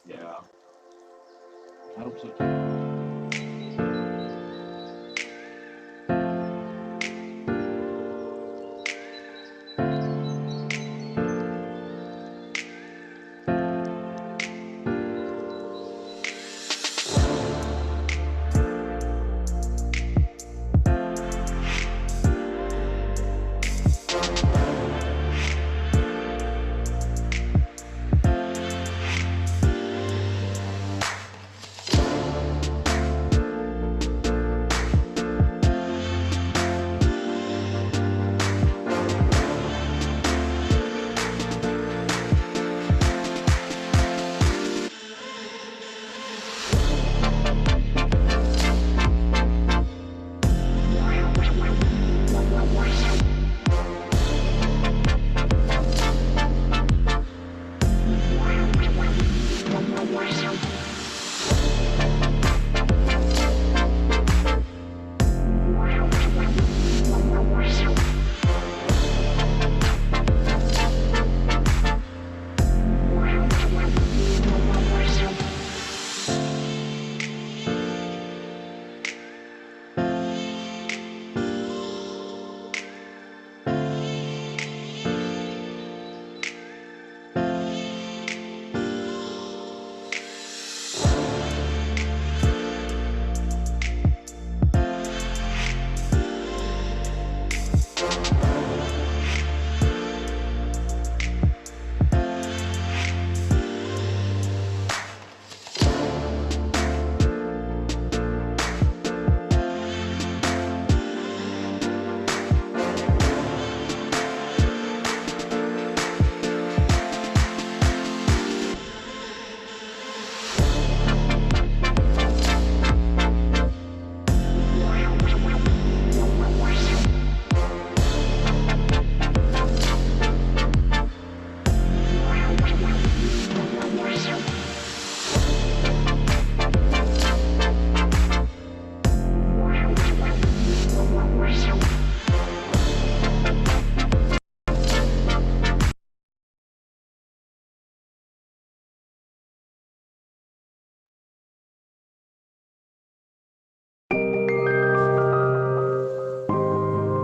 Yeah, I hope so too.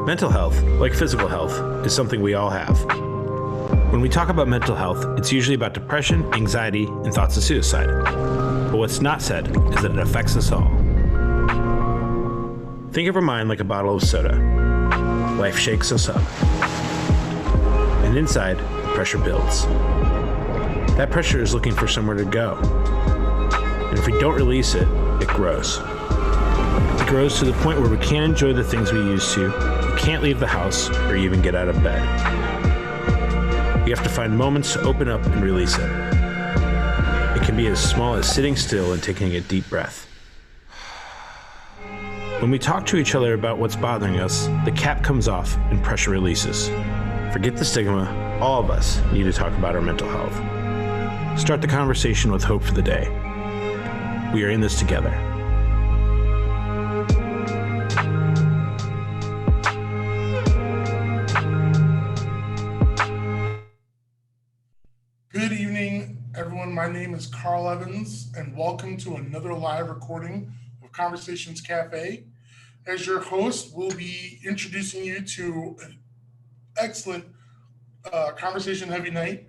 Mental health, like physical health, is something we all have. When we talk about mental health, it's usually about depression, anxiety, and thoughts of suicide. But what's not said is that it affects us all. Think of our mind like a bottle of soda. Life shakes us up. And inside, the pressure builds. That pressure is looking for somewhere to go. And if we don't release it, it grows. It grows to the point where we can't enjoy the things we used to, we can't leave the house, or even get out of bed. We have to find moments to open up and release it. It can be as small as sitting still and taking a deep breath. When we talk to each other about what's bothering us, the cap comes off and pressure releases. Forget the stigma, all of us need to talk about our mental health. Start the conversation with hope for the day. We are in this together. Good evening, everyone. My name is Carl Evans, and welcome to another live recording of Conversations Cafe. As your host, we'll be introducing you to an excellent conversation heavy night.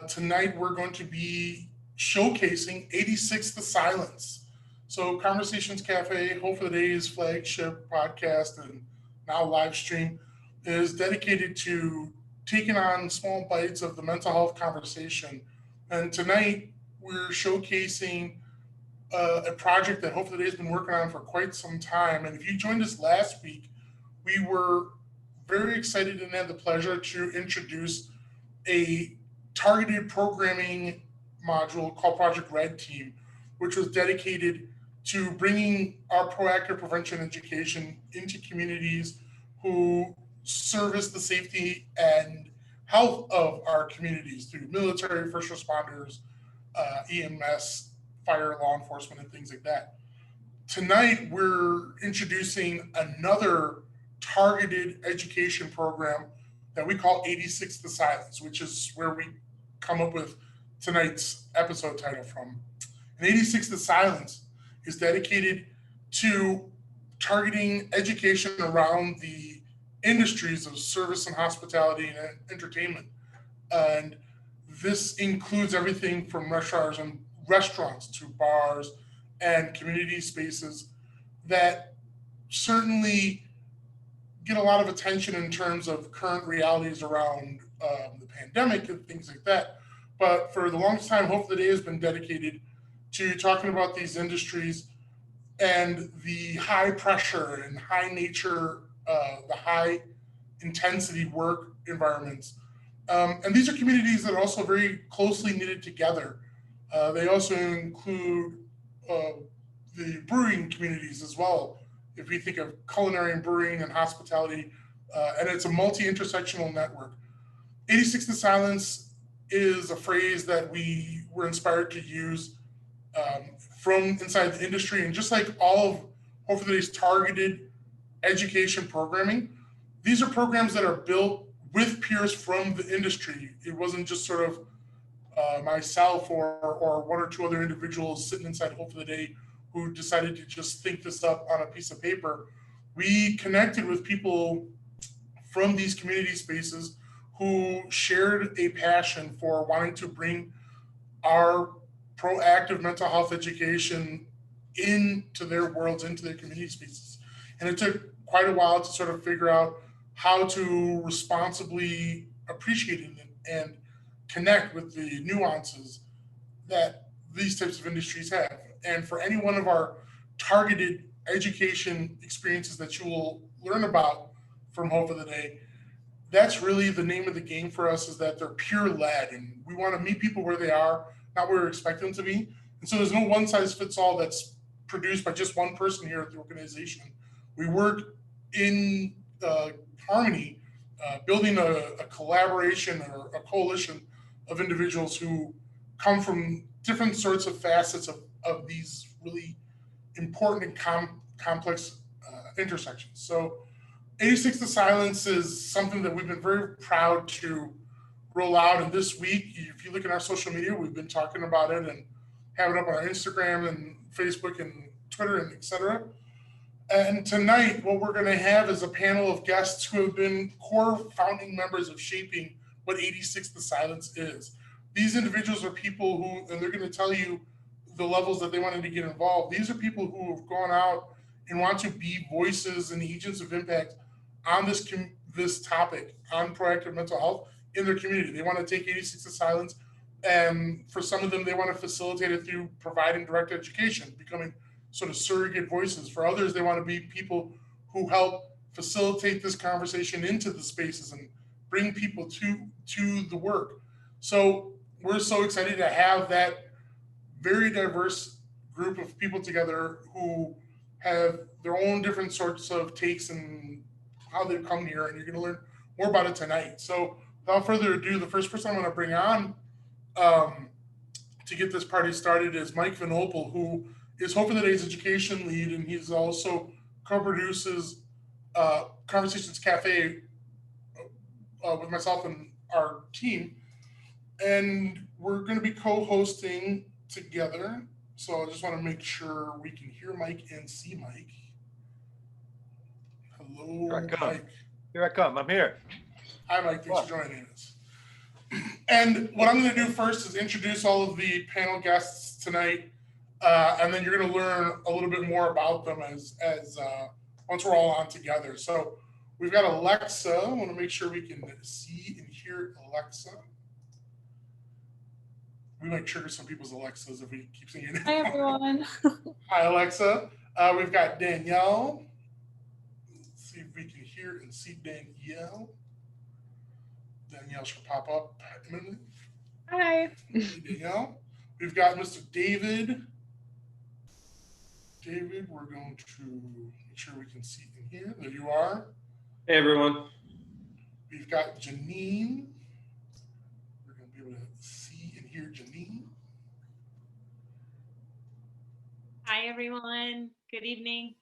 Tonight, we're going to be showcasing 86 The Silence. So Conversations Cafe, Hope for the Day's flagship podcast and now live stream, is dedicated to taking on small bites of the mental health conversation. And tonight, we're showcasing a project that Hope for the Day has been working on for quite some time. And if you joined us last week, we were very excited and had the pleasure to introduce a targeted programming module called Project Red Team, which was dedicated to bringing our proactive prevention education into communities who service the safety and health of our communities through military, first responders, EMS, fire, law enforcement, and things like that. Tonight, we're introducing another targeted education program that we call 86 The Silence, which is where we come up with tonight's episode title from. And 86 to Silence is dedicated to targeting education around the industries of service and hospitality and entertainment. And this includes everything from restaurants to bars and community spaces that certainly get a lot of attention in terms of current realities around the pandemic and things like that. But for the longest time, Hope of the Day has been dedicated to talking about these industries and the high pressure and high nature, the high intensity work environments. And these are communities that are also very closely knitted together. They also include the brewing communities as well. If we think of culinary and brewing and hospitality, and it's a multi-intersectional network. 86 to Silence is a phrase that we were inspired to use from inside the industry. And just like all of Hope for the Day's targeted education programming, these are programs that are built with peers from the industry. It wasn't just sort of myself or one or two other individuals sitting inside Hope for the Day who decided to just think this up on a piece of paper. We connected with people from these community spaces who shared a passion for wanting to bring our proactive mental health education into their worlds, into their community spaces. And it took quite a while to sort of figure out how to responsibly appreciate it and connect with the nuances that these types of industries have. And for any one of our targeted education experiences that you will learn about from Hope of the Day, that's really the name of the game for us, is that they're peer led, and we want to meet people where they are, not where we expect them to be. And so there's no one size fits all that's produced by just one person here at the organization. We work in harmony, building a collaboration or a coalition of individuals who come from different sorts of facets of these really important and complex intersections. So 86 to Silence is something that we've been very proud to roll out. And this week, if you look at our social media, we've been talking about it and have it up on our Instagram and Facebook and Twitter and et cetera. And tonight, what we're going to have is a panel of guests who have been core founding members of shaping what 86 to Silence is. These individuals are people who, and they're going to tell you the levels that they wanted to get involved. These are people who have gone out and want to be voices and agents of impact on this topic, on proactive mental health in their community. They want to take 86 to Silence, and for some of them, they want to facilitate it through providing direct education, becoming sort of surrogate voices. For others, they want to be people who help facilitate this conversation into the spaces and bring people to the work. So we're so excited to have that very diverse group of people together who have their own different sorts of takes and how they've come here, and you're going to learn more about it tonight. So without further ado, the first person I'm going to bring on to get this party started is Mike Van Opel, who is Hope for the Day's education lead, and he's also co-produces Conversations Cafe with myself and our team. And we're going to be co-hosting together. So I just want to make sure we can hear Mike and see Mike. Hello, Mike. Here I come. I'm here. Hi, Mike. Thanks for joining us. And what I'm going to do first is introduce all of the panel guests tonight, and then you're going to learn a little bit more about them as once we're all on together. So we've got Alexa. I want to make sure we can see and hear Alexa. We might trigger some people's Alexas if we keep saying it. Hi, everyone. Hi, Alexa. We've got Danielle. Let's see if we can hear and see Danielle. Danielle should pop up imminently. Hi. Hey, Danielle. We've got Mr. David. David, we're going to make sure we can see and hear. There you are. Hey, everyone. We've got Jeannine. We're going to be able to see and hear Jeannine. Hi, everyone. Good evening.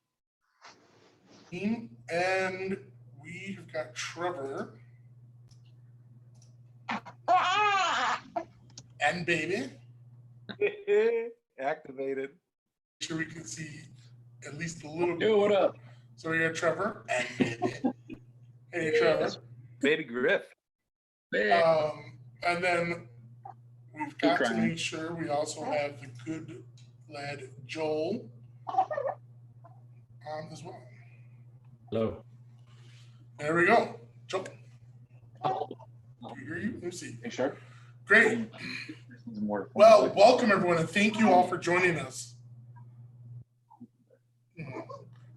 And we have got Trevor. and baby. Activated. Make sure we can see at least a little bit. Yo, what up? So we got Trevor and baby. Hey, Trevor. Baby Griff. Hey. And then we've got to make sure we also have the good lad Joel on as well. Hello. There we go. Joel. Do you hear you? Let me see. Hey, sure. Great. Well, welcome everyone, and thank you all for joining us.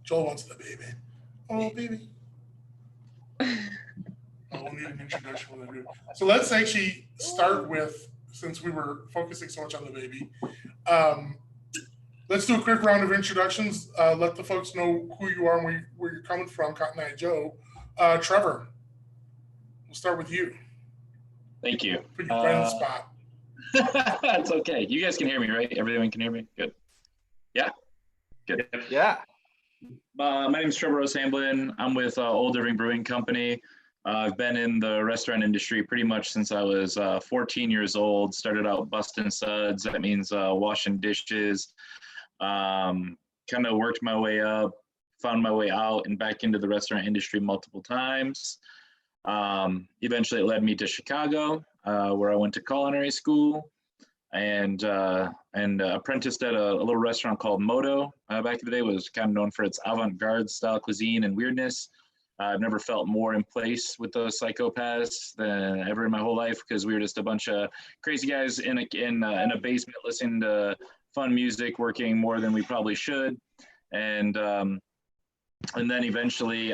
Joel wants the baby. Oh, baby. Oh, we'll need an introduction when I do. So let's actually start with, since we were focusing so much on the baby, let's do a quick round of introductions. Let the folks know who you are and where you're coming from, Cotton Eye Joe. Trevor, we'll start with you. Thank you. Put you right on the spot. That's okay. You guys can hear me, right? Everyone can hear me? Good. Yeah? Good. Yeah. My name is Trevor Rose-Hamblin. I'm with Old Irving Brewing Company. I've been in the restaurant industry pretty much since I was 14 years old. Started out busting suds. That means washing dishes. Kind of worked my way up, found my way out and back into the restaurant industry multiple times. Eventually it led me to Chicago, where I went to culinary school and apprenticed at a little restaurant called Moto. Back in the day, was kind of known for its avant-garde style cuisine and weirdness. I've never felt more in place with those psychopaths than ever in my whole life, because we were just a bunch of crazy guys in a basement listening to fun music, working more than we probably should, and then eventually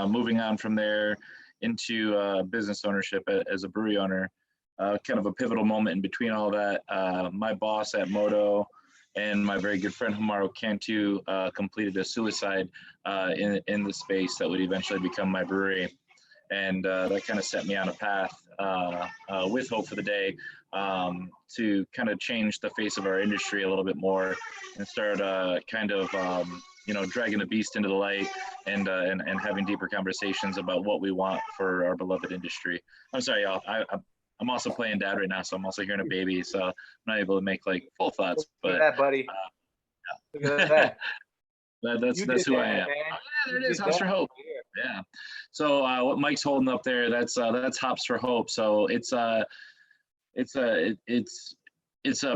moving on from there into business ownership as a brewery owner. Kind of a pivotal moment in between all that. My boss at Moto and my very good friend Hamaro Cantu completed a suicide in the space that would eventually become my brewery. And that kind of set me on a path with Hope for the Day to kind of change the face of our industry a little bit more and start dragging the beast into the light and having deeper conversations about what we want for our beloved industry. I'm sorry, y'all. I'm also playing dad right now, so I'm also hearing a baby, so I'm not able to make like full thoughts. But Look at that, buddy. Look at that. that's who I am. Man. Yeah, there it is. Hops for Hope. Yeah. So what Mike's holding up there, that's Hops for Hope. So it's a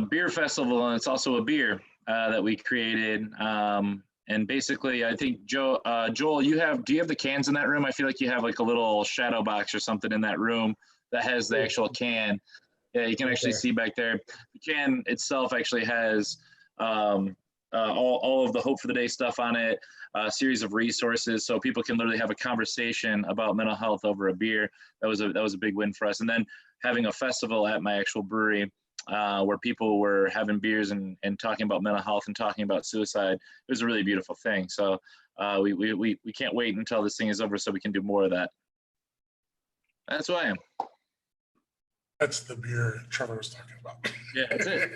beer festival, and it's also a beer that we created. And basically, I think Joel, do you have the cans in that room? I feel like you have like a little shadow box or something in that room that has the actual can. Yeah, you can actually see back there. The can itself actually has all of the Hope for the Day stuff on it, a series of resources, so people can literally have a conversation about mental health over a beer. That was a big win for us. And then having a festival at my actual brewery where people were having beers and talking about mental health and talking about suicide. It was a really beautiful thing. So we can't wait until this thing is over so we can do more of that. That's who I am. That's the beer Trevor was talking about. Yeah, that's it.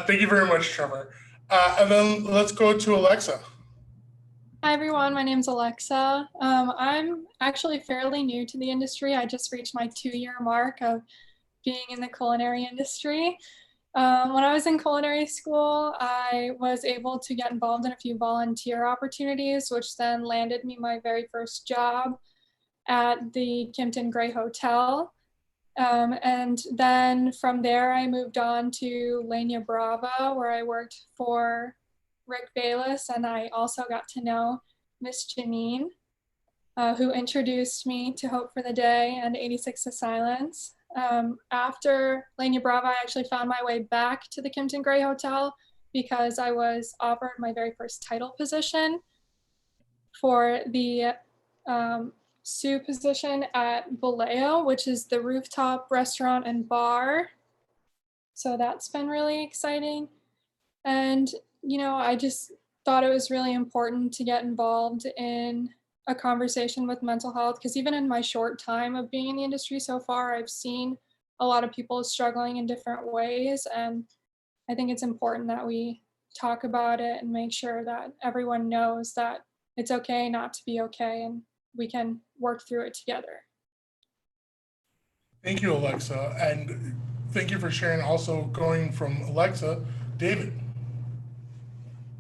Thank you very much, Trevor. And then let's go to Alexa. Hi everyone, my name's Alexa. I'm actually fairly new to the industry. I just reached my 2-year mark of being in the culinary industry. When I was in culinary school, I was able to get involved in a few volunteer opportunities, which then landed me my very first job at the Kimpton Gray Hotel. And then from there, I moved on to Lania Brava, where I worked for Rick Bayless, and I also got to know Miss Jeannine, who introduced me to Hope for the Day and 86 to Silence. After Lania Brava, I actually found my way back to the Kimpton Gray Hotel because I was offered my very first title position for the Sous position at Boleo, which is the rooftop restaurant and bar. So that's been really exciting. And, you know, I just thought it was really important to get involved in a conversation with mental health, because even in my short time of being in the industry so far, I've seen a lot of people struggling in different ways. And I think it's important that we talk about it and make sure that everyone knows that it's okay not to be okay, and we can work through it together. Thank you, Alexa. And Thank you for sharing. Also going from Alexa, David.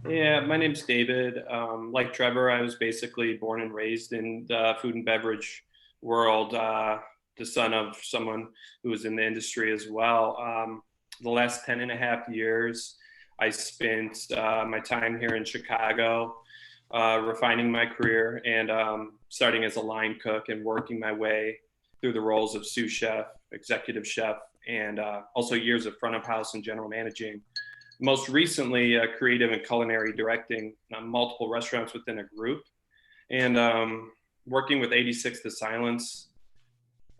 Yeah, my name's David. Like Trevor, I was basically born and raised in the food and beverage world, the son of someone who was in the industry as well. The last 10 and a half years, I spent my time here in Chicago, refining my career and starting as a line cook and working my way through the roles of sous chef, executive chef, and also years of front of house and general managing. Most recently, creative and culinary directing multiple restaurants within a group, and working with 86 to Silence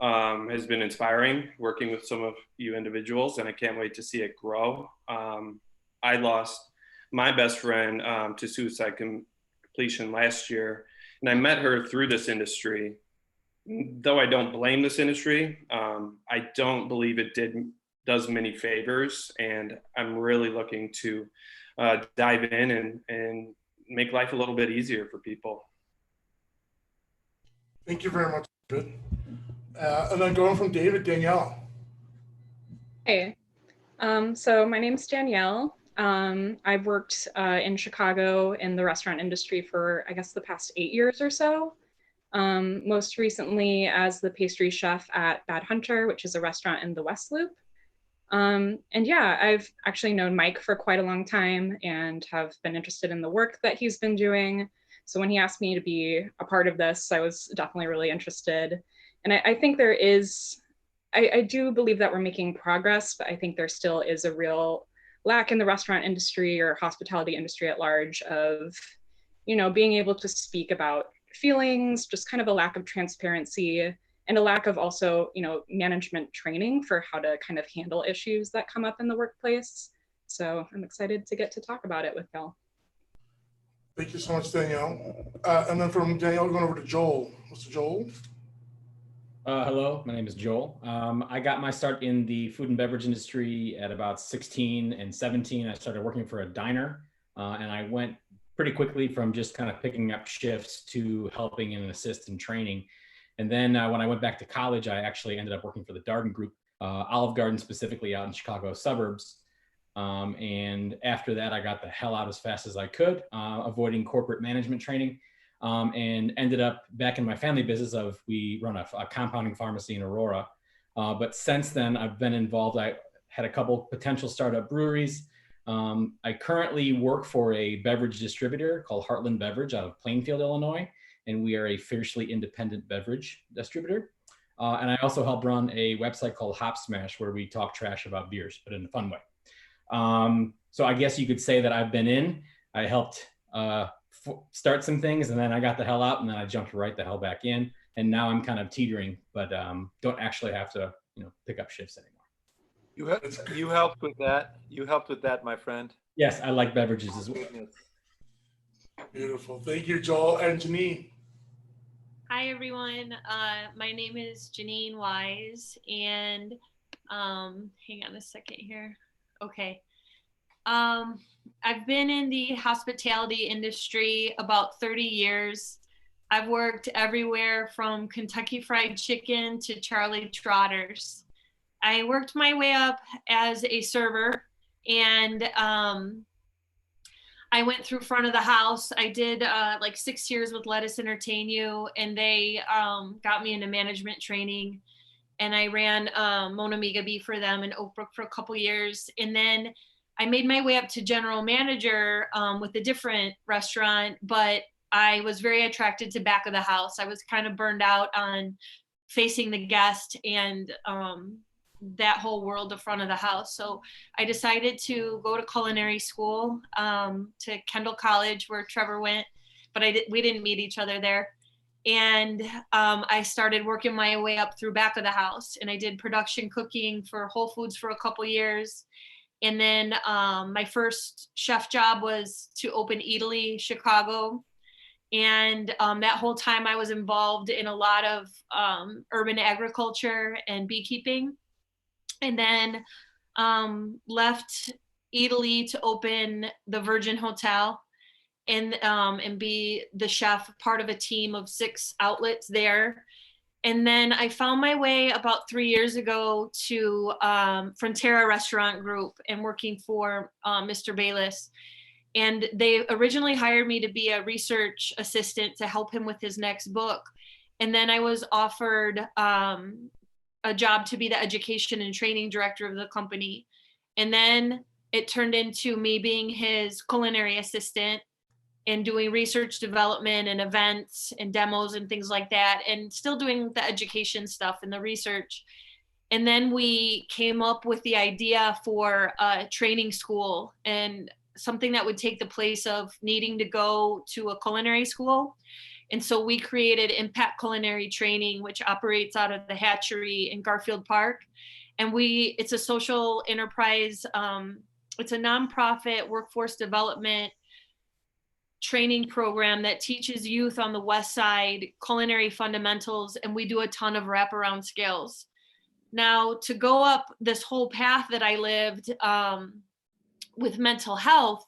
has been inspiring, working with some of you individuals, and I can't wait to see it grow. I lost my best friend to suicide completion last year, and I met her through this industry. Though I don't blame this industry, I don't believe it does many favors, and I'm really looking to dive in and make life a little bit easier for people. Thank you very much, David. And then going from David, Danielle. Hey, so my name's Danielle. I've worked in Chicago in the restaurant industry for, I guess, the past 8 years or so. Most recently as the pastry chef at Bad Hunter, which is a restaurant in the West Loop. And yeah, I've actually known Mike for quite a long time and have been interested in the work that he's been doing. So when he asked me to be a part of this, I was definitely really interested. And I think there is, I do believe that we're making progress, but I think there still is a real lack in the restaurant industry or hospitality industry at large of, you know, being able to speak about feelings, just kind of a lack of transparency and a lack of also, you know, management training for how to kind of handle issues that come up in the workplace. So I'm excited to get to talk about it with y'all. Thank you so much, Danielle. And then from Danielle, going over to Joel. Mr. Joel. Hello, my name is Joel. I got my start in the food and beverage industry at about 16 and 17. I started working for a diner, and I went pretty quickly from just kind of picking up shifts to helping and assist in training. And then when I went back to college, I actually ended up working for the Darden Group, Olive Garden specifically out in Chicago suburbs. And after that, I got the hell out as fast as I could, avoiding corporate management training, and ended up back in my family business of, we run a compounding pharmacy in Aurora. But since then, I've been involved. I had a couple potential startup breweries. I currently work for a beverage distributor called Heartland Beverage out of Plainfield, Illinois, and we are a fiercely independent beverage distributor. And I also help run a website called Hopsmash, where we talk trash about beers, but in a fun way. So I guess you could say that I've been in. I helped start some things, and then I got the hell out, and then I jumped right the hell back in. And now I'm kind of teetering, but don't actually have to, you know, pick up shifts anymore. You helped with that. You helped with that, my friend. Yes, I like beverages as well. Beautiful. Thank you, Joel. And Jeannine. Hi, everyone. My name is Jeannine Wise, and hang on a second here. Okay. I've been in the hospitality industry about 30 years. I've worked everywhere from Kentucky Fried Chicken to Charlie Trotter's. I worked my way up as a server, and I went through front of the house. I did like 6 years with Let Us Entertain You, and they got me into management training, and I ran Mona Migaby for them in Oak Brook for a couple years. And then I made my way up to general manager with a different restaurant, but I was very attracted to back of the house. I was kind of burned out on facing the guest and that whole world of front of the house. So I decided to go to culinary school to Kendall College, where Trevor went, but we didn't meet each other there. And I started working my way up through back of the house, and I did production cooking for Whole Foods for a couple years. And then my first chef job was to open Eataly Chicago. And that whole time I was involved in a lot of urban agriculture and beekeeping. And then left Eataly to open the Virgin Hotel and be the chef, part of a team of 6 outlets there. And then I found my way about 3 years ago to Frontera Restaurant Group and working for Mr. Bayless. And they originally hired me to be a research assistant to help him with his next book. And then I was offered a job to be the education and training director of the company. And then it turned into me being his culinary assistant and doing research development and events and demos and things like that, and still doing the education stuff and the research. And then we came up with the idea for a training school and something that would take the place of needing to go to a culinary school. And so we created Impact Culinary Training, which operates out of the hatchery in Garfield Park. And it's a social enterprise. It's a nonprofit workforce development training program that teaches youth on the West Side culinary fundamentals, and we do a ton of wraparound skills. Now, to go up this whole path that I lived with mental health,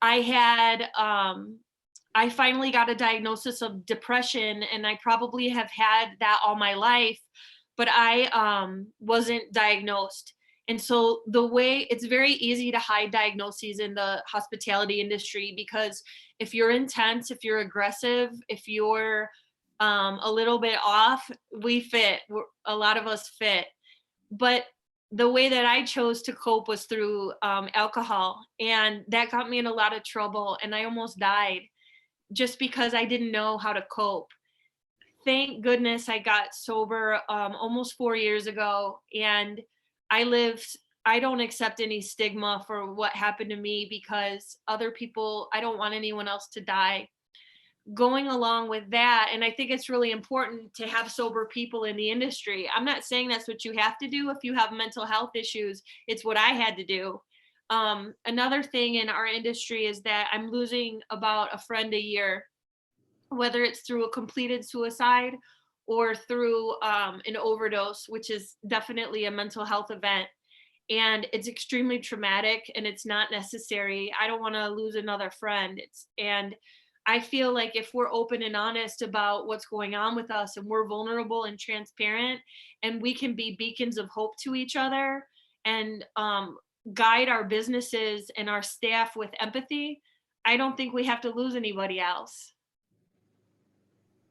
I finally got a diagnosis of depression, and I probably have had that all my life, but I wasn't diagnosed. And so it's very easy to hide diagnoses in the hospitality industry, because if you're intense, if you're aggressive, if you're a little bit off, we fit. A lot of us fit. But the way that I chose to cope was through alcohol. And that got me in a lot of trouble. And I almost died just because I didn't know how to cope. Thank goodness I got sober almost 4 years ago. And I don't accept any stigma for what happened to me, because other people, I don't want anyone else to die. Going along with that, and I think it's really important to have sober people in the industry. I'm not saying that's what you have to do if you have mental health issues. It's what I had to do. Another thing in our industry is that I'm losing about a friend a year, whether it's through a completed suicide or through an overdose, which is definitely a mental health event. And it's extremely traumatic, and it's not necessary. I don't want to lose another friend. And I feel like if we're open and honest about what's going on with us, and we're vulnerable and transparent, and we can be beacons of hope to each other and guide our businesses and our staff with empathy, I don't think we have to lose anybody else.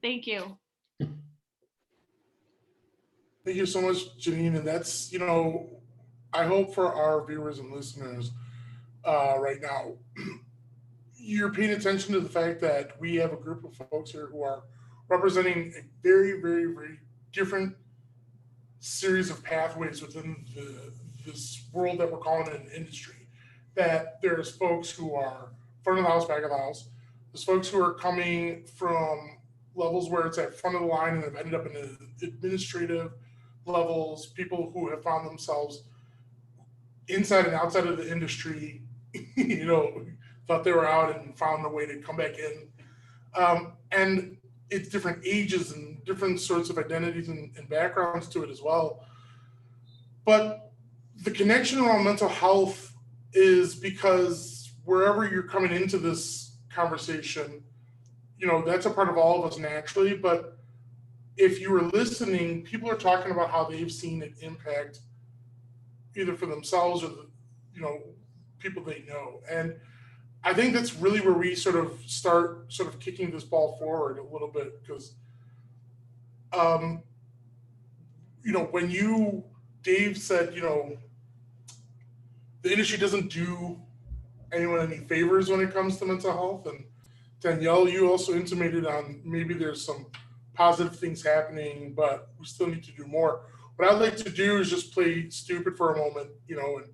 Thank you. Thank you so much, Jeannine. And that's, I hope for our viewers and listeners right now, you're paying attention to the fact that we have a group of folks here who are representing a very, very, very different series of pathways within this world that we're calling an industry. That there's folks who are front of the house, back of the house. There's folks who are coming from levels where it's at front of the line and have ended up in the administrative levels, people who have found themselves inside and outside of the industry, thought they were out and found a way to come back in. And it's different ages and different sorts of identities and backgrounds to it as well. But the connection around mental health is because wherever you're coming into this conversation, that's a part of all of us naturally. But if you were listening, people are talking about how they've seen it impact either for themselves or people they know. And I think that's really where we start kicking this ball forward a little bit, because when Dave said, the industry doesn't do anyone any favors when it comes to mental health, and Danielle, you also intimated on maybe there's some positive things happening, but we still need to do more. What I'd like to do is just play stupid for a moment, and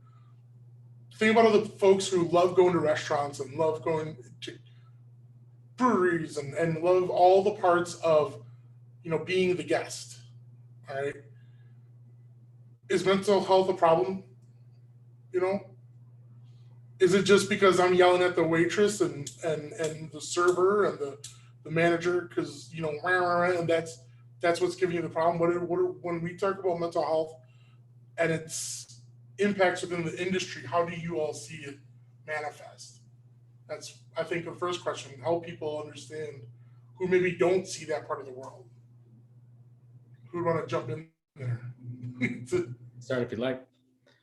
think about all the folks who love going to restaurants and love going to breweries and love all the parts of, being the guest. All right. Is mental health a problem? Is it just because I'm yelling at the waitress and the server and the manager because and that's what's giving you the problem? When we talk about mental health and its impacts within the industry, how do you all see it manifest? That's, I think, the first question. Help people understand who maybe don't see that part of the world. Who would want to jump in there? Start if you'd like.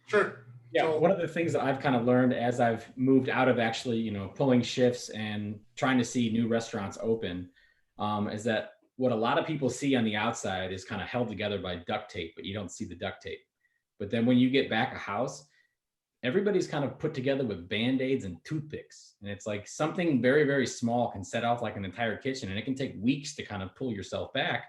Sure. Yeah, So- one of the things that I've kind of learned as I've moved out of actually, pulling shifts and trying to see new restaurants open, is that what a lot of people see on the outside is kind of held together by duct tape, but you don't see the duct tape. But then when you get back a house, everybody's kind of put together with Band-Aids and toothpicks. And it's like something very, very small can set off like an entire kitchen, and it can take weeks to kind of pull yourself back.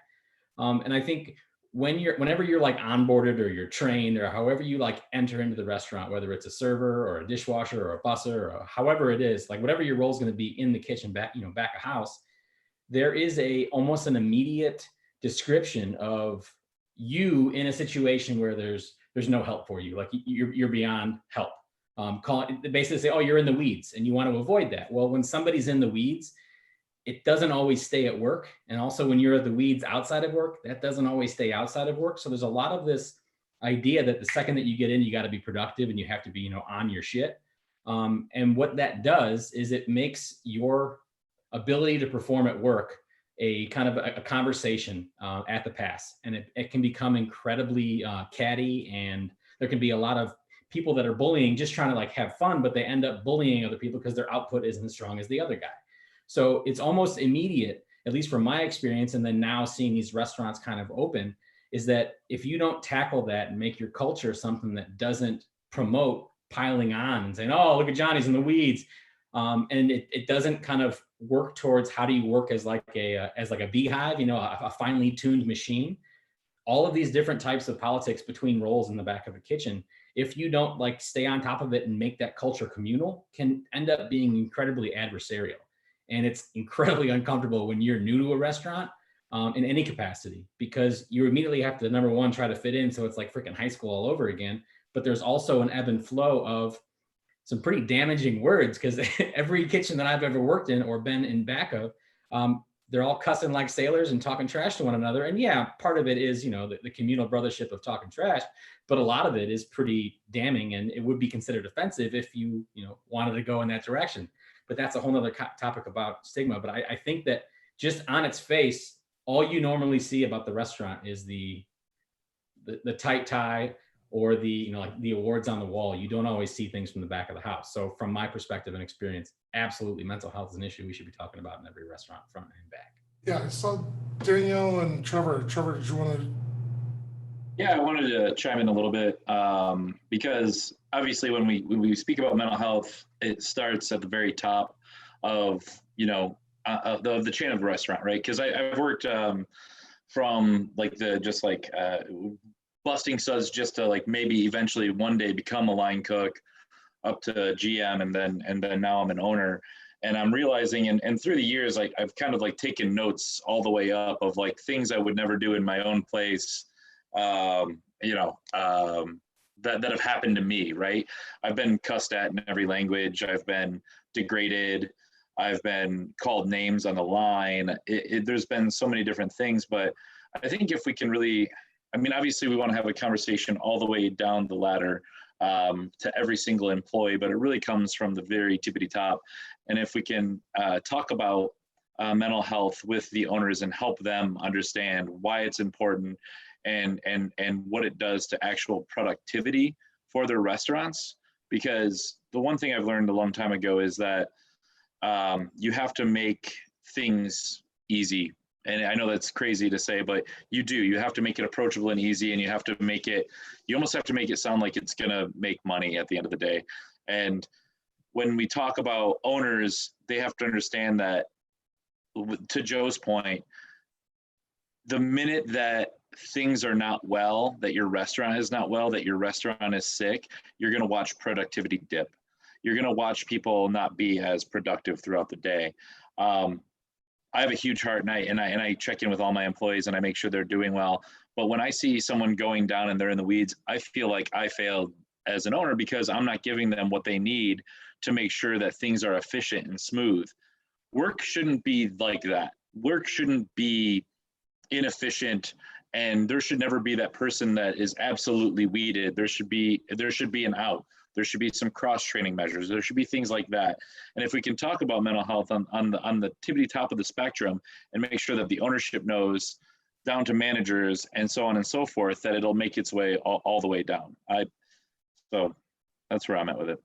And I think whenever you're like onboarded or you're trained or however you like enter into the restaurant, whether it's a server or a dishwasher or a busser or however it is, like whatever your role is going to be in the kitchen back a house, there is almost an immediate description of you in a situation where there's no help for you. Like you're beyond help. Basically say, oh, you're in the weeds, and you want to avoid that. Well, when somebody's in the weeds, it doesn't always stay at work. And also when you're at the weeds outside of work, that doesn't always stay outside of work. So there's a lot of this idea that the second that you get in, you got to be productive and you have to be, on your shit. And what that does is it makes your ability to perform at work a kind of a conversation at the pass. And it can become incredibly catty, and there can be a lot of people that are bullying, just trying to like have fun, but they end up bullying other people because their output isn't as strong as the other guy. So it's almost immediate, at least from my experience, and then now seeing these restaurants kind of open, is that if you don't tackle that and make your culture something that doesn't promote piling on and saying, oh, look at Johnny's in the weeds, and it doesn't kind of work towards how do you work as like a beehive, a finely tuned machine. All of these different types of politics between roles in the back of a kitchen, if you don't like stay on top of it and make that culture communal, can end up being incredibly adversarial. And it's incredibly uncomfortable when you're new to a restaurant in any capacity, because you immediately have to, number one, try to fit in. So it's like freaking high school all over again. But there's also an ebb and flow of some pretty damaging words, because every kitchen that I've ever worked in or been in back of, they're all cussing like sailors and talking trash to one another. And yeah, part of it is, the communal brothership of talking trash, but a lot of it is pretty damning, and it would be considered offensive if you, wanted to go in that direction. But that's a whole nother topic about stigma. But I think that just on its face, all you normally see about the restaurant is the tight tie or the awards on the wall. You don't always see things from the back of the house. So from my perspective and experience, absolutely mental health is an issue we should be talking about in every restaurant, front and back. Yeah, I saw Danielle and Trevor. Trevor, did you want to? Yeah, I wanted to chime in a little bit because obviously when we speak about mental health, it starts at the very top of the chain of a restaurant, right? Because I've worked from like busting suds just to like maybe eventually one day become a line cook, up to GM, and then now I'm an owner. And I'm realizing, and through the years, like I've kind of like taken notes all the way up of like things I would never do in my own place. That have happened to me, right? I've been cussed at in every language. I've been degraded. I've been called names on the line. There's been so many different things, but I think if we can really, obviously we want to have a conversation all the way down the ladder to every single employee, but it really comes from the very tippity top. And if we can talk about mental health with the owners and help them understand why it's important and what it does to actual productivity for their restaurants. Because the one thing I've learned a long time ago is that you have to make things easy. And I know that's crazy to say, but you have to make it approachable and easy, and you almost have to make it sound like it's gonna make money at the end of the day. And when we talk about owners, they have to understand that, to Joe's point, the minute that things are not well, that your restaurant is not well, that your restaurant is sick, you're going to watch productivity dip. You're going to watch people not be as productive throughout the day. I have a huge heart, and I check in with all my employees and I make sure they're doing well. But when I see someone going down and they're in the weeds, I feel like I failed as an owner because I'm not giving them what they need to make sure that things are efficient and smooth. Work shouldn't be like that. Work shouldn't be inefficient, and there should never be that person that is absolutely weeded. There should be an out. There should be some cross-training measures. There should be things like that. And if we can talk about mental health on the tippity top of the spectrum and make sure that the ownership knows down to managers and so on and so forth, that it'll make its way all the way down. So that's where I'm at with it.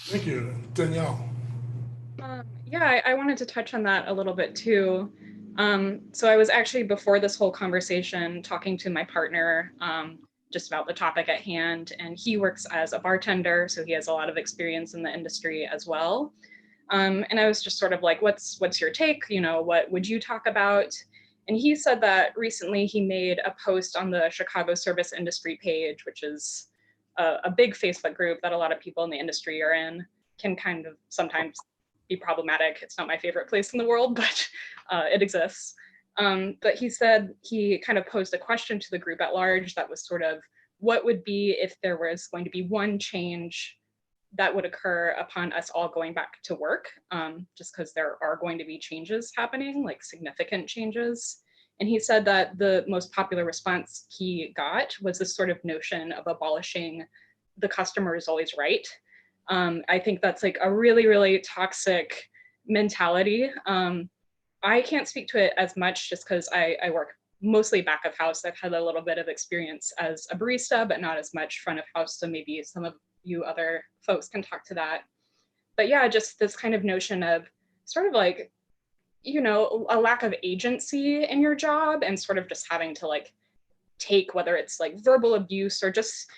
Thank you. Danielle. Yeah, I wanted to touch on that a little bit too. So I was actually, before this whole conversation, talking to my partner just about the topic at hand, and he works as a bartender, so he has a lot of experience in the industry as well. And I was just sort of like, what's your take? You know, what would you talk about? And he said that recently he made a post on the Chicago service industry page, which is a big Facebook group that a lot of people in the industry are in. Can kind of sometimes be problematic. It's not my favorite place in the world, but it exists. But he said he kind of posed a question to the group at large that was sort of, what would be if there was going to be one change that would occur upon us all going back to work, just because there are going to be changes happening, like significant changes. And he said that the most popular response he got was this sort of notion of abolishing the customer is always right. I think that's like a really, really toxic mentality. I can't speak to it as much just because I work mostly back of house. I've had a little bit of experience as a barista, but not as much front of house. So maybe some of you other folks can talk to that. But yeah, just this kind of notion of sort of like, you know, a lack of agency in your job and sort of just having to like take, whether it's like verbal abuse or just,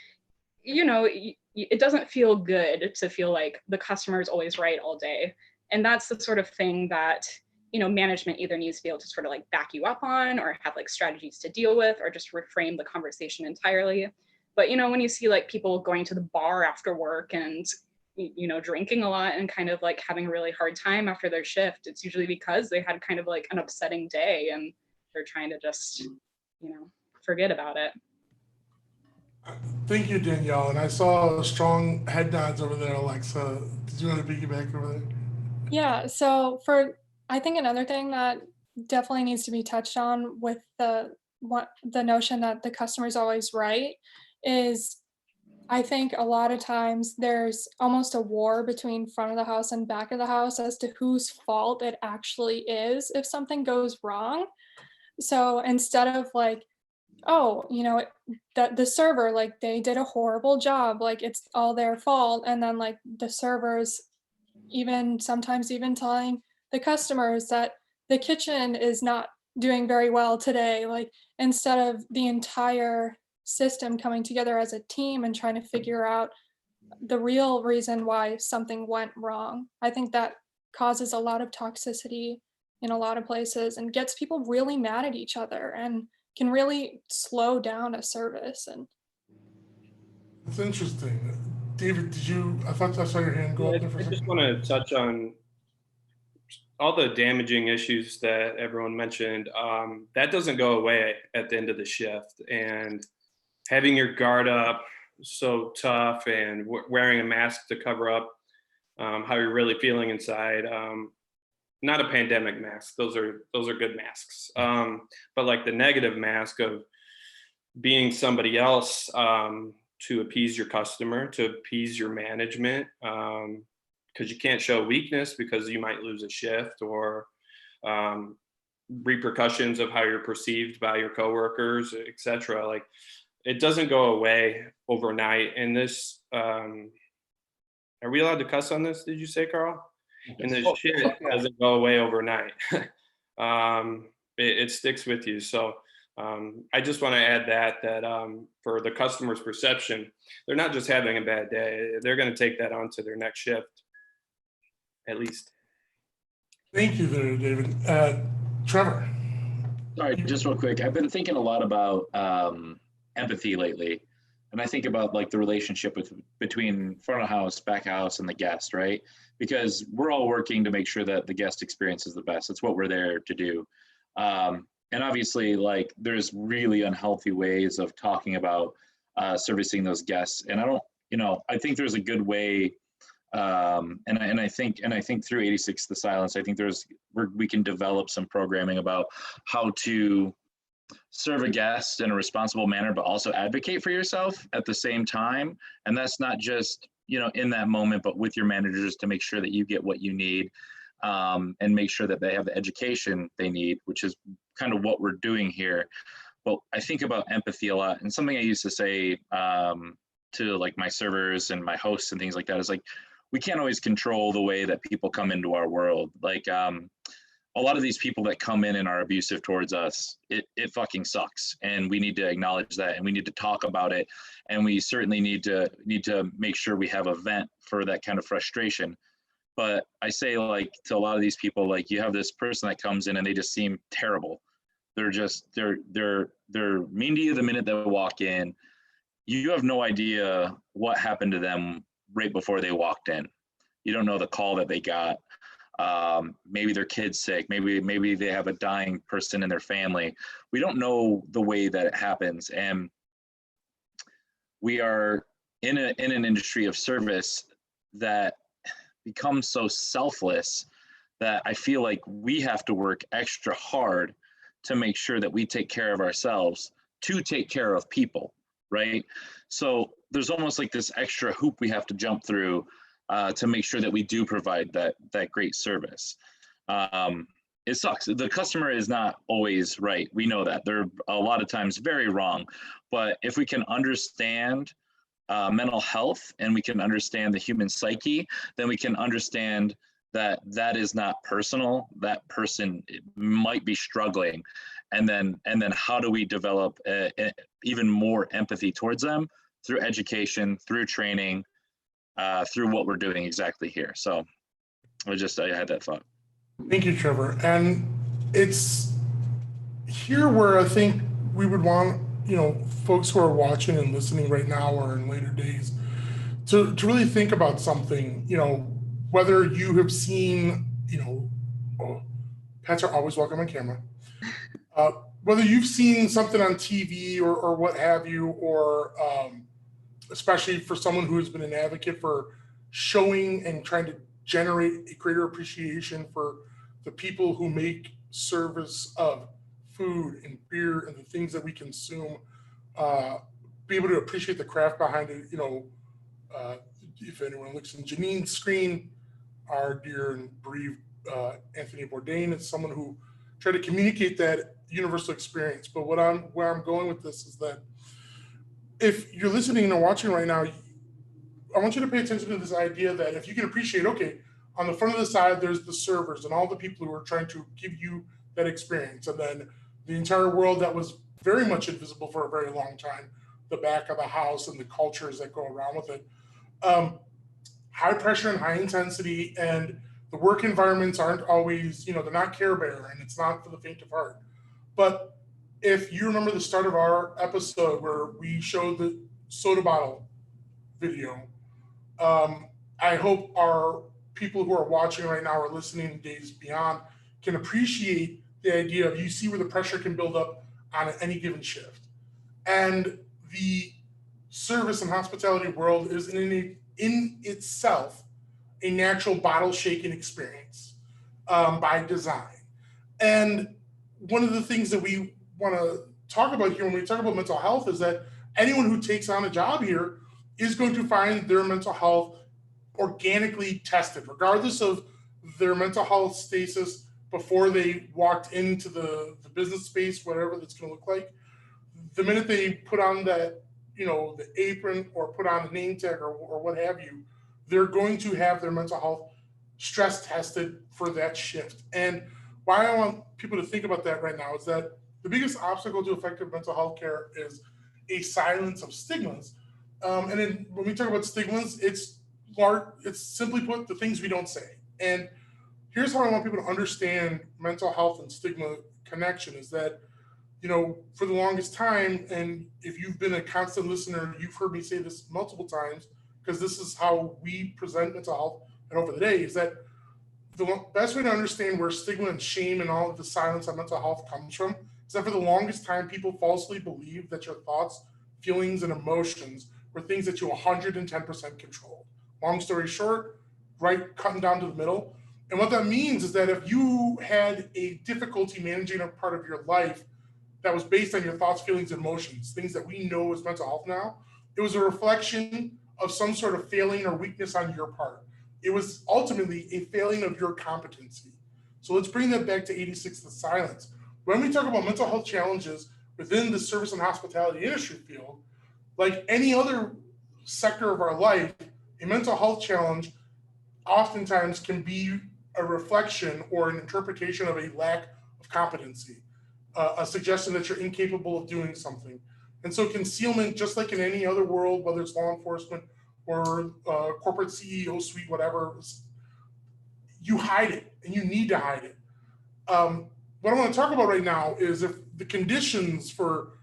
you know, it doesn't feel good to feel like the customer is always right all day. And that's the sort of thing that, you know, management either needs to be able to sort of like back you up on or have like strategies to deal with or just reframe the conversation entirely. But, you know, when you see like people going to the bar after work and, you know, drinking a lot and kind of like having a really hard time after their shift, it's usually because they had kind of like an upsetting day and they're trying to just, you know, forget about it. Thank you, Danielle. And I saw strong head nods over there, Alexa. Did you want to piggyback over there? Yeah, so I think another thing that definitely needs to be touched on with the notion that the customer is always right is, I think a lot of times there's almost a war between front of the house and back of the house as to whose fault it actually is if something goes wrong. So instead of like, oh, you know, that the server, like they did a horrible job, like it's all their fault, and then like the servers even sometimes even telling the customers that the kitchen is not doing very well today, like instead of the entire system coming together as a team and trying to figure out the real reason why something went wrong. I think that causes a lot of toxicity in a lot of places and gets people really mad at each other and can really slow down a service. And it's interesting. David, I thought I saw your hand go up there for a second. I just want to touch on all the damaging issues that everyone mentioned. That doesn't go away at the end of the shift. And having your guard up so tough and wearing a mask to cover up how you're really feeling inside. Not a pandemic mask. Those are good masks. But like the negative mask of being somebody else to appease your customer, to appease your management, because you can't show weakness because you might lose a shift or repercussions of how you're perceived by your coworkers, etc. Like it doesn't go away overnight. And this, are we allowed to cuss on this? Did you say, Carl? And this shit doesn't go away overnight. It sticks with you. So I just want to add that for the customer's perception, they're not just having a bad day. They're going to take that on to their next shift, at least. Thank you there, David. Trevor. Sorry, just real quick. I've been thinking a lot about empathy lately. And I think about like the relationship between front of house, back of house, and the guest, right? Because we're all working to make sure that the guest experience is the best. That's what we're there to do. And obviously, like there's really unhealthy ways of talking about servicing those guests. And I don't, I think there's a good way. And I think through 86 The Silence, I think we can develop some programming about how to serve a guest in a responsible manner, but also advocate for yourself at the same time. And that's not just, in that moment, but with your managers to make sure that you get what you need. and make sure that they have the education they need, which is kind of what we're doing here. But I think about empathy a lot, and something I used to say to like my servers and my hosts and things like that is like, we can't always control the way that people come into our world. Like a lot of these people that come in and are abusive towards us, it fucking sucks. And we need to acknowledge that, and we need to talk about it. And we certainly need to make sure we have a vent for that kind of frustration. But I say, like, to a lot of these people, like, you have this person that comes in and they just seem terrible. They're mean to you the minute they walk in. You have no idea what happened to them right before they walked in. You don't know the call that they got. Maybe their kid's sick. Maybe they have a dying person in their family. We don't know the way that it happens. And we are in an industry of service that becomes so selfless that I feel like we have to work extra hard to make sure that we take care of ourselves to take care of people, right? So there's almost like this extra hoop we have to jump through to make sure that we do provide that great service. It sucks. The customer is not always right. We know that. They're a lot of times very wrong. But if we can understand mental health and we can understand the human psyche, then we can understand that that is not personal. That person might be struggling. And then how do we develop even more empathy towards them through education, through training, through what we're doing exactly here. So I had that thought. Thank you, Trevor. And it's here where I think we would want, folks who are watching and listening right now or in later days to really think about something, whether you have seen, pets are always welcome on camera. Whether you've seen something on TV or what have you, or especially for someone who has been an advocate for showing and trying to generate a greater appreciation for the people who make service of food and beer and the things that we consume, be able to appreciate the craft behind it. If anyone looks in Jeannine's screen, our dear and bereaved Anthony Bourdain is someone who tried to communicate that universal experience. But where I'm going with this is that if you're listening or watching right now, I want you to pay attention to this idea that if you can appreciate, okay, on the front of the side, there's the servers and all the people who are trying to give you that experience. And then the entire world that was very much invisible for a very long time, the back of the house and the cultures that go around with it. High pressure and high intensity, and the work environments aren't always, they're not Care Bear, and it's not for the faint of heart. But if you remember the start of our episode where we showed the soda bottle video, I hope our people who are watching right now or listening days beyond can appreciate the idea of, you see where the pressure can build up on any given shift. And the service and hospitality world is in itself a natural bottle shaking experience by design. And one of the things that we want to talk about here when we talk about mental health is that anyone who takes on a job here is going to find their mental health organically tested, regardless of their mental health status before they walked into the business space, whatever that's going to look like. The minute they put on that, the apron or put on a name tag or what have you, they're going to have their mental health stress tested for that shift. And why I want people to think about that right now is that the biggest obstacle to effective mental health care is a silence of stigmas. And then when we talk about stigmas, it's simply put, the things we don't say. And here's how I want people to understand mental health and stigma connection is that, for the longest time, and if you've been a constant listener, you've heard me say this multiple times, because this is how we present mental health and over the day, is that the best way to understand where stigma and shame and all of the silence on mental health comes from is that for the longest time, people falsely believe that your thoughts, feelings, and emotions were things that you 110% controlled. Long story short, right, cutting down to the middle. And what that means is that if you had a difficulty managing a part of your life that was based on your thoughts, feelings, and emotions, things that we know as mental health now, it was a reflection of some sort of failing or weakness on your part. It was ultimately a failing of your competency. So let's bring that back to 86, the silence. When we talk about mental health challenges within the service and hospitality industry field, like any other sector of our life, a mental health challenge oftentimes can be a reflection or an interpretation of a lack of competency, a suggestion that you're incapable of doing something. And so concealment, just like in any other world, whether it's law enforcement or corporate CEO suite, whatever, you hide it and you need to hide it. What I want to talk about right now is if the conditions for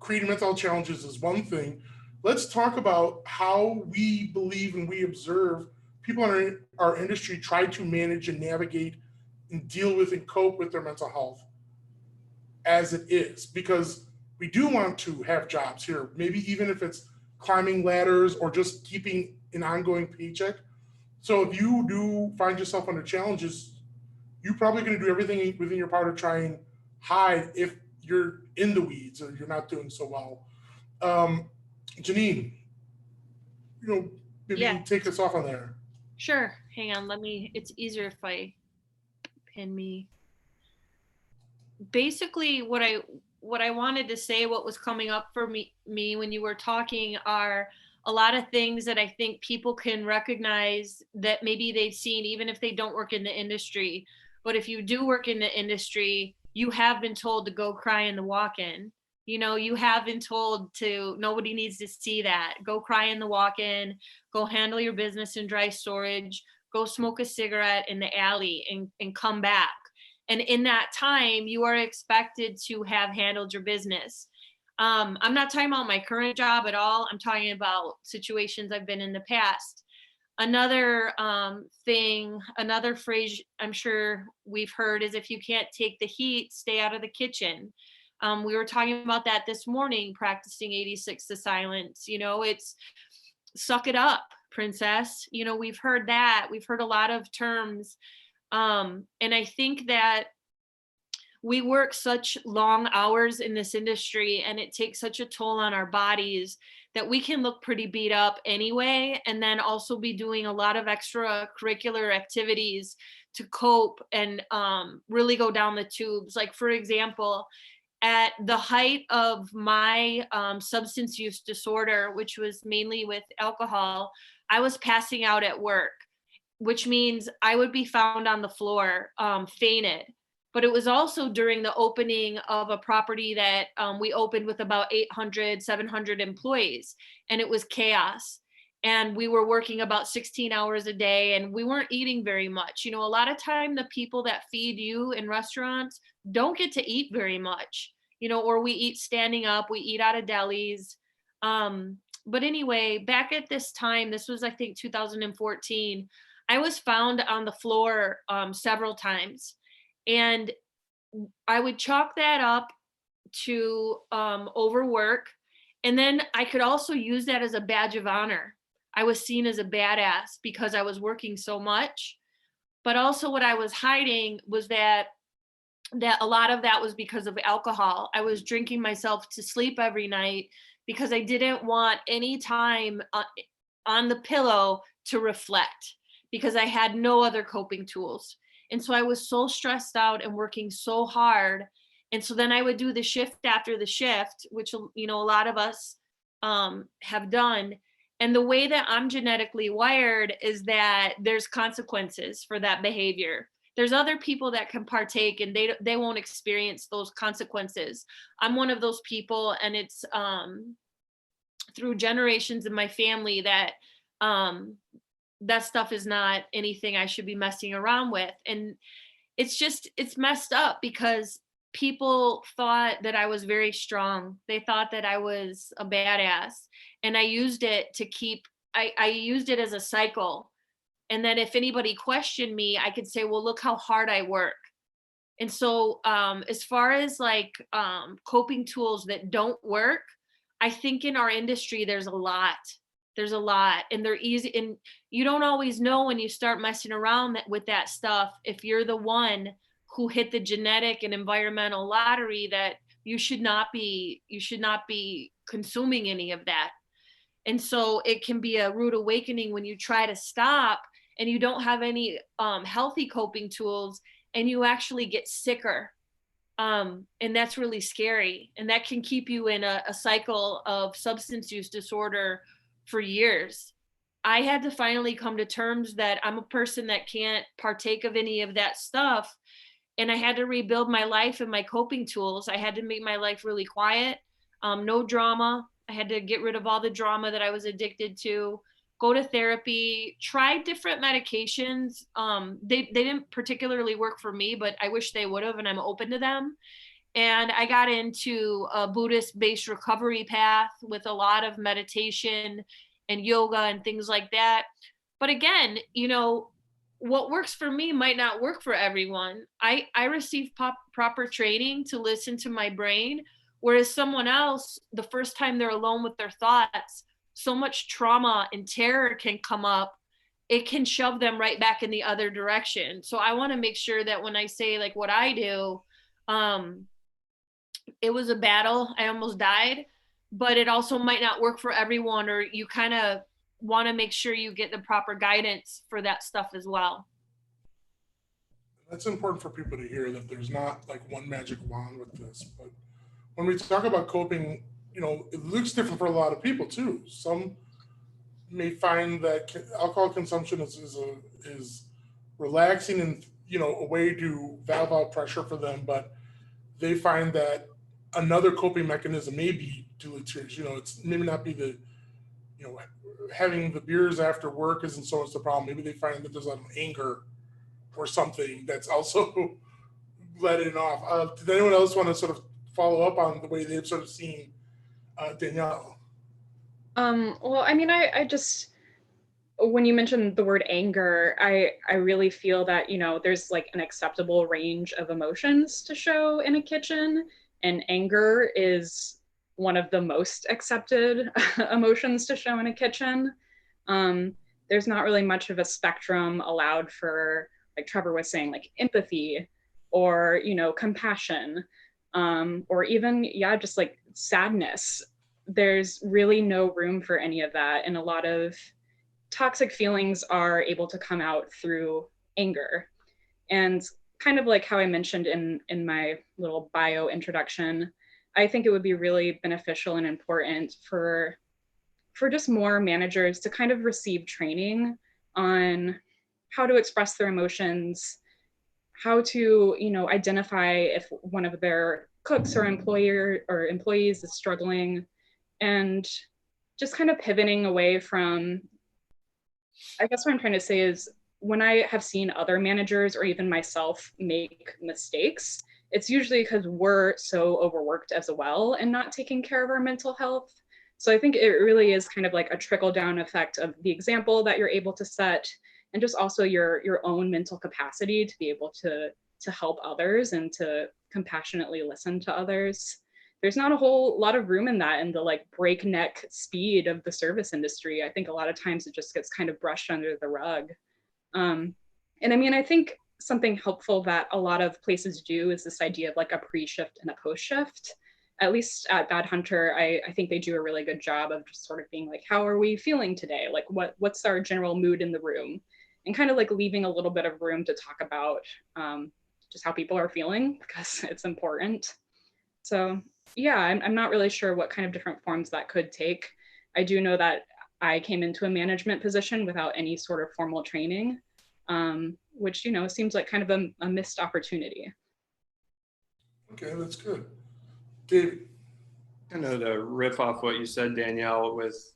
creating mental health challenges is one thing, let's talk about how we believe and we observe people in our industry try to manage and navigate and deal with and cope with their mental health as it is, because we do want to have jobs here, maybe even if it's climbing ladders or just keeping an ongoing paycheck. So if you do find yourself under challenges, you're probably going to do everything within your power to try and hide if you're in the weeds or you're not doing so well. Jeannine, maybe take us off on there. Sure. Hang on. It's easier if I pin me. Basically, what I wanted to say, what was coming up for me when you were talking, are a lot of things that I think people can recognize that maybe they've seen, even if they don't work in the industry. But if you do work in the industry, you have been told to go cry in the walk-in. You have been told nobody needs to see that. Go cry in the walk-in, go handle your business in dry storage, go smoke a cigarette in the alley and come back. And in that time, you are expected to have handled your business. I'm not talking about my current job at all. I'm talking about situations I've been in the past. Another thing, another phrase I'm sure we've heard is, if you can't take the heat, stay out of the kitchen. We were talking about that this morning, practicing 86 to silence. It's suck it up, princess. We've heard that. We've heard a lot of terms. And I think that we work such long hours in this industry, and it takes such a toll on our bodies that we can look pretty beat up anyway, and then also be doing a lot of extracurricular activities to cope and really go down the tubes. Like, for example, at the height of my substance use disorder, which was mainly with alcohol, I was passing out at work, which means I would be found on the floor, fainted. But it was also during the opening of a property that we opened with about 800, 700 employees, and it was chaos. And we were working about 16 hours a day, and we weren't eating very much. A lot of time the people that feed you in restaurants don't get to eat very much, or we eat standing up, we eat out of delis. But anyway, back at this time, this was, I think, 2014, I was found on the floor several times. And I would chalk that up to overwork. And then I could also use that as a badge of honor. I was seen as a badass because I was working so much. But also what I was hiding was that a lot of that was because of alcohol. I was drinking myself to sleep every night because I didn't want any time on the pillow to reflect, because I had no other coping tools. And so I was so stressed out and working so hard. And so then I would do the shift after the shift, which, a lot of us have done. And the way that I'm genetically wired is that there's consequences for that behavior. There's other people that can partake and they won't experience those consequences. I'm one of those people, and it's through generations in my family that that stuff is not anything I should be messing around with. And it's messed up because people thought that I was very strong. They thought that I was a badass, and I used it I used it as a cycle. And then if anybody questioned me, I could say, well, look how hard I work. And so as far as coping tools that don't work, I think in our industry, there's a lot, and they're easy. And you don't always know when you start messing around with that stuff, if you're the one who hit the genetic and environmental lottery, that you should not be consuming any of that. And so it can be a rude awakening when you try to stop and you don't have any healthy coping tools, and you actually get sicker. And that's really scary. And that can keep you in a cycle of substance use disorder for years. I had to finally come to terms that I'm a person that can't partake of any of that stuff. And I had to rebuild my life and my coping tools. I had to make my life really quiet, no drama. I had to get rid of all the drama that I was addicted to, go to therapy, try different medications. They didn't particularly work for me, but I wish they would have, and I'm open to them. And I got into a Buddhist-based recovery path with a lot of meditation and yoga and things like that. But again, you know, what works for me might not work for everyone. I received proper training to listen to my brain, whereas someone else, the first time they're alone with their thoughts, so much trauma and terror can come up, it can shove them right back in the other direction. So I want to make sure that when I say like what I do, it was a battle. I almost died, but it also might not work for everyone, or you kind of want to make sure you get the proper guidance for that stuff as well. That's important for people to hear, that there's not like one magic wand with this. But when we talk about coping, you know, it looks different for a lot of people too. Some may find that alcohol consumption is relaxing and, you know, a way to valve out pressure for them, but they find that another coping mechanism may be deleterious. You know, it's maybe not be the, you know, having the beers after work isn't so much the problem. Maybe they find that there's an anger or something that's also letting off. Did anyone else want to sort of follow up on the way they've sort of seen Danielle? Well, I mean, I just, when you mentioned the word anger, I really feel that, you know, there's like an acceptable range of emotions to show in a kitchen, and anger is one of the most accepted emotions to show in a kitchen. There's not really much of a spectrum allowed for, like Trevor was saying, like empathy or, you know, compassion, or even, yeah, just like sadness. There's really no room for any of that. And a lot of toxic feelings are able to come out through anger. And kind of like how I mentioned in my little bio introduction, I think it would be really beneficial and important for just more managers to kind of receive training on how to express their emotions, how to, you know, identify if one of their cooks or employees is struggling, and just kind of pivoting away from, I guess what I'm trying to say is, when I have seen other managers or even myself make mistakes, it's usually because we're so overworked as well and not taking care of our mental health. So I think it really is kind of like a trickle down effect of the example that you're able to set, and just also your own mental capacity to be able to help others and to compassionately listen to others. There's not a whole lot of room in that, in the like breakneck speed of the service industry. I think a lot of times it just gets kind of brushed under the rug. And I mean, I think something helpful that a lot of places do is this idea of like a pre-shift and a post-shift. At least at Bad Hunter, I think they do a really good job of just sort of being like, how are we feeling today? Like what's our general mood in the room? And kind of like leaving a little bit of room to talk about just how people are feeling, because it's important. So yeah, I'm not really sure what kind of different forms that could take. I do know that I came into a management position without any sort of formal training, which, you know, seems like kind of a missed opportunity. Okay, that's good. David. I know, to riff off what you said, Danielle, with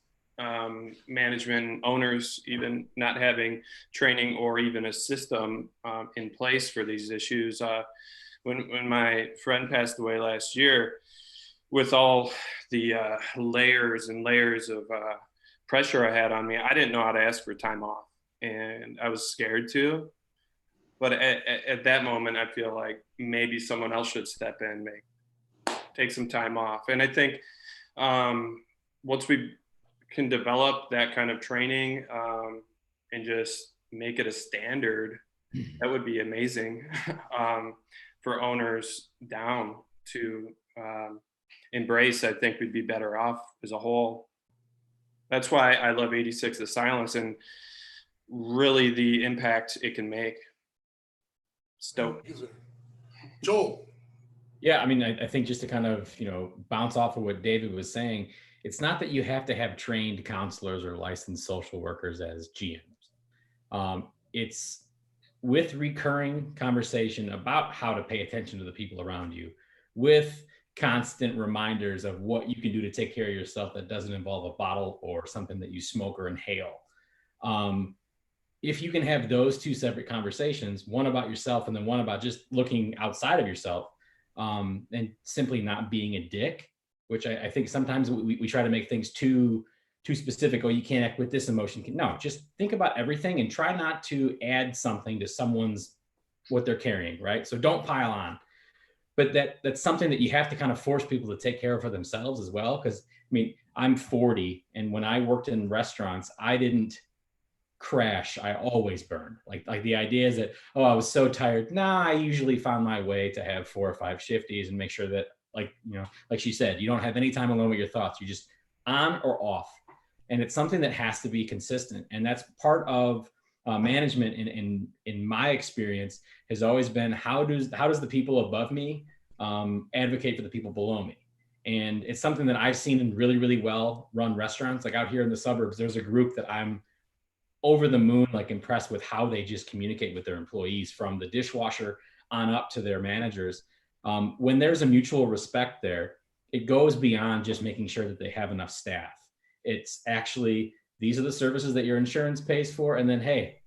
management owners even not having training or even a system in place for these issues. When my friend passed away last year, with all the layers and layers of pressure I had on me, I didn't know how to ask for time off, and I was scared to. But at that moment, I feel like maybe someone else should step in, take some time off. And I think once we can develop that kind of training and just make it a standard, that would be amazing for owners down to embrace. I think we'd be better off as a whole. That's why I love 86 The Silence and really the impact it can make. Stoked. Joel. Yeah, I mean, I think just to kind of, bounce off of what David was saying, it's not that you have to have trained counselors or licensed social workers as GMs. It's with recurring conversation about how to pay attention to the people around you, with constant reminders of what you can do to take care of yourself that doesn't involve a bottle or something that you smoke or inhale. If you can have those two separate conversations, one about yourself and then one about just looking outside of yourself, and simply not being a dick, which I think sometimes we try to make things too specific. Oh, you can't act with this emotion. No, just think about everything and try not to add something to what they're carrying, right? So don't pile on. But that's something that you have to kind of force people to take care of for themselves as well. Because I mean, I'm 40, and when I worked in restaurants, I didn't crash. I always burned. Like the idea is that, oh, I was so tired. Nah, I usually found my way to have 4 or 5 shifties and make sure that, like she said, you don't have any time alone with your thoughts. You just on or off. And it's something that has to be consistent. And that's part of management in my experience has always been, how does the people above me advocate for the people below me? And it's something that I've seen in really, really well run restaurants. Like out here in the suburbs, there's a group that I'm over the moon, like impressed with how they just communicate with their employees, from the dishwasher on up to their managers. When there's a mutual respect there, it goes beyond just making sure that they have enough staff. It's actually, these are the services that your insurance pays for. And then, hey,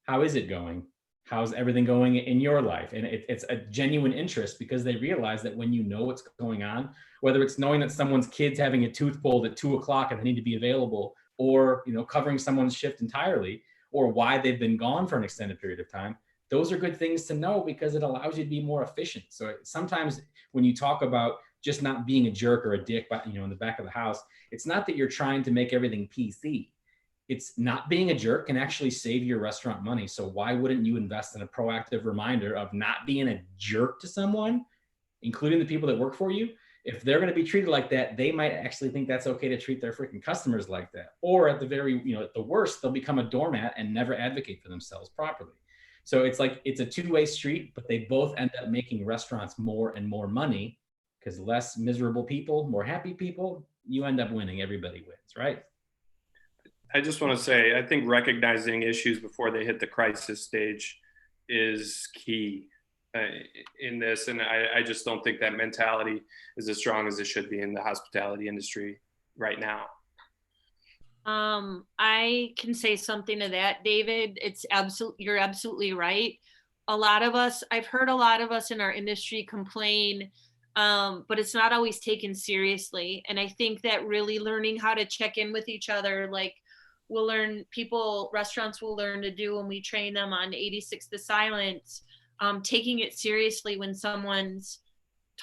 how is it going? How's everything going in your life? And it's a genuine interest, because they realize that when you know what's going on, whether it's knowing that someone's kid's having a tooth pulled at 2 o'clock and they need to be available, or covering someone's shift entirely, or why they've been gone for an extended period of time, those are good things to know, because it allows you to be more efficient. So sometimes when you talk about just not being a jerk or a dick, but in the back of the house, it's not that you're trying to make everything PC. It's not being a jerk can actually save your restaurant money. So why wouldn't you invest in a proactive reminder of not being a jerk to someone, including the people that work for you? If they're going to be treated like that, they might actually think that's okay to treat their freaking customers like that. Or at the very, at the worst, they'll become a doormat and never advocate for themselves properly. So it's like, it's a two-way street, but they both end up making restaurants more and more money, because less miserable people, more happy people, you end up winning. Everybody wins, right? I just want to say, I think recognizing issues before they hit the crisis stage is key in this. And I just don't think that mentality is as strong as it should be in the hospitality industry right now. I can say something to that, David. You're absolutely right. I've heard a lot of us in our industry complain, but it's not always taken seriously. And I think that really learning how to check in with each other, like restaurants will learn to do when we train them on 86 The Silence, taking it seriously when someone's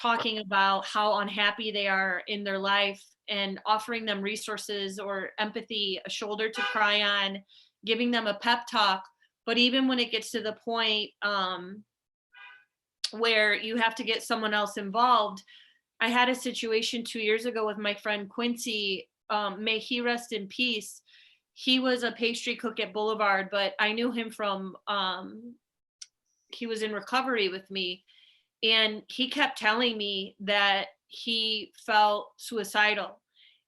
talking about how unhappy they are in their life, and offering them resources or empathy, a shoulder to cry on, giving them a pep talk. But even when it gets to the point where you have to get someone else involved, I had a situation 2 years ago with my friend Quincy, may he rest in peace. He was a pastry cook at Boulevard, but I knew him from, he was in recovery with me. And he kept telling me that he felt suicidal.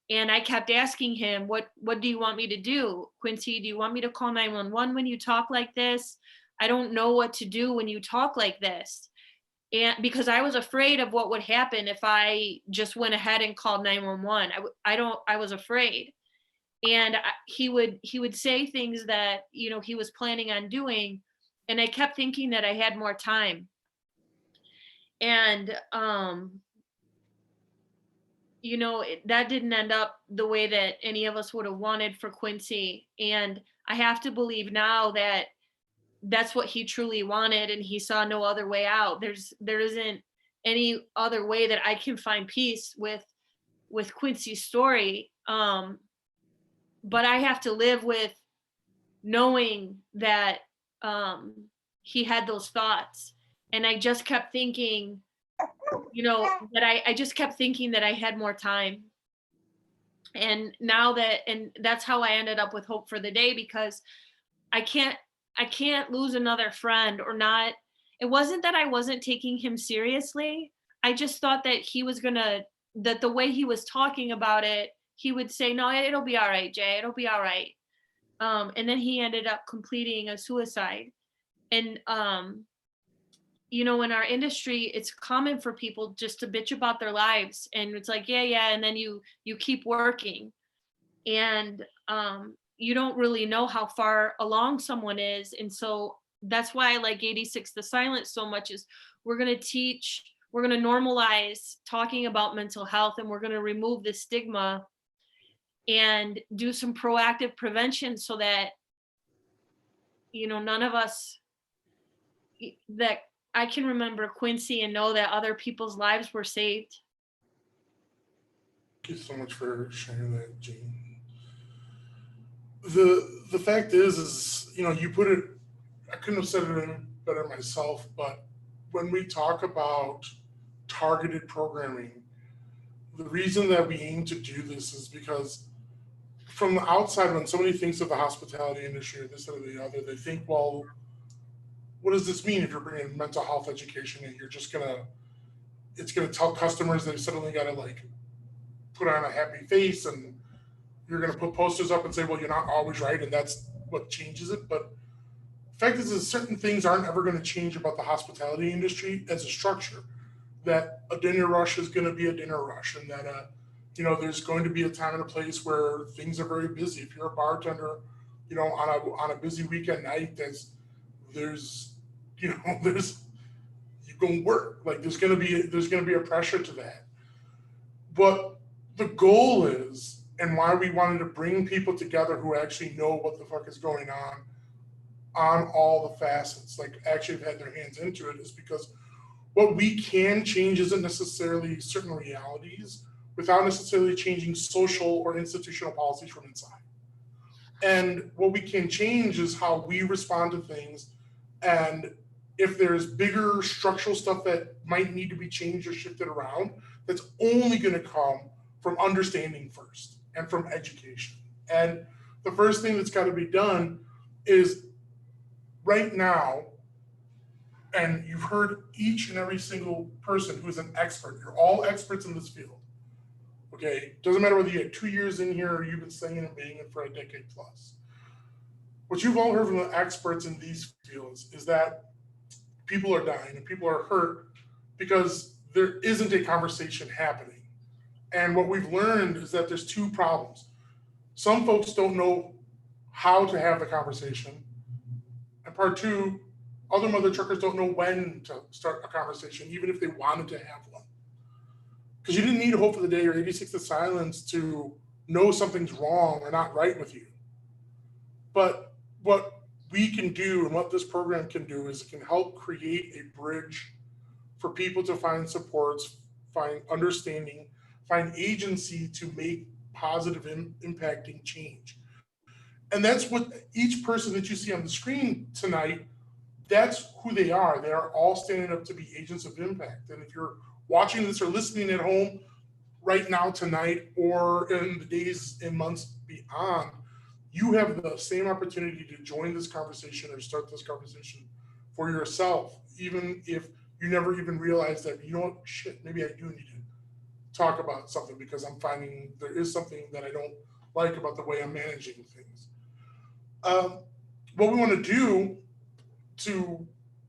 And I kept asking him, what do you want me to do? Quincy, do you want me to call 911 when you talk like this? I don't know what to do when you talk like this. And because I was afraid of what would happen if I just went ahead and called 911. I was afraid. And he would say things that, he was planning on doing. And I kept thinking that I had more time. And, that didn't end up the way that any of us would have wanted for Quincy. And I have to believe now that that's what he truly wanted, and he saw no other way out. There isn't any other way that I can find peace with Quincy's story. But I have to live with knowing that he had those thoughts. And I just kept thinking, that I just kept thinking that I had more time. And now that, and that's how I ended up with Hope for the Day, because I can't lose another friend or not. It wasn't that I wasn't taking him seriously. I just thought that he was gonna, that the way he was talking about it, he would say, no, it'll be all right, Jay, it'll be all right. And then he ended up completing a suicide. And, you know, in our industry, it's common for people just to bitch about their lives. And it's like, yeah. And then you keep working. And you don't really know how far along someone is. And so that's why I like 86 the Silence so much, is we're going to normalize talking about mental health, and we're going to remove the stigma and do some proactive prevention so that, you know, none of us, that I can remember Quincy and know that other people's lives were saved. Thank you so much for sharing that, Jean. The fact is, you know, you put it, I couldn't have said it any better myself, but when we talk about targeted programming, the reason that we aim to do this is because from the outside, when somebody thinks of the hospitality industry or this or the other, they think, well, what does this mean if you're bringing mental health education and you're just it's gonna tell customers they suddenly gotta like put on a happy face and you're gonna put posters up and say, well, you're not always right, and that's what changes it. But the fact is certain things aren't ever gonna change about the hospitality industry as a structure. That a dinner rush is gonna be a dinner rush, and that you know, there's going to be a time and a place where things are very busy. If you're a bartender, you know, on a busy weekend night, there's you know, there's you can work. Like there's gonna be a pressure to that. But the goal is, and why we wanted to bring people together who actually know what the fuck is going on all the facets, like actually have had their hands into it, is because what we can change isn't necessarily certain realities without necessarily changing social or institutional policies from inside. And what we can change is how we respond to things. And if there's bigger structural stuff that might need to be changed or shifted around, that's only going to come from understanding first and from education. And the first thing that's got to be done is right now, and you've heard each and every single person who's an expert, you're all experts in this field. Okay, doesn't matter whether you had 2 years in here or you've been singing and being it for a decade plus. What you've all heard from the experts in these fields is that people are dying and people are hurt because there isn't a conversation happening. And what we've learned is that there's two problems. Some folks don't know how to have the conversation. And part two, other mother truckers don't know when to start a conversation, even if they wanted to have one. Because you didn't need Hope for the Day or 86 the Silence to know something's wrong or not right with you. But what we can do and what this program can do is it can help create a bridge for people to find supports, find understanding, find agency to make positive impacting change. And that's what each person that you see on the screen tonight, that's who they are. They are all standing up to be agents of impact. And if you're watching this or listening at home right now tonight or in the days and months beyond, you have the same opportunity to join this conversation or start this conversation for yourself, even if you never even realize that, you know what, shit, maybe I do need to talk about something because I'm finding there is something that I don't like about the way I'm managing things. What we want to do to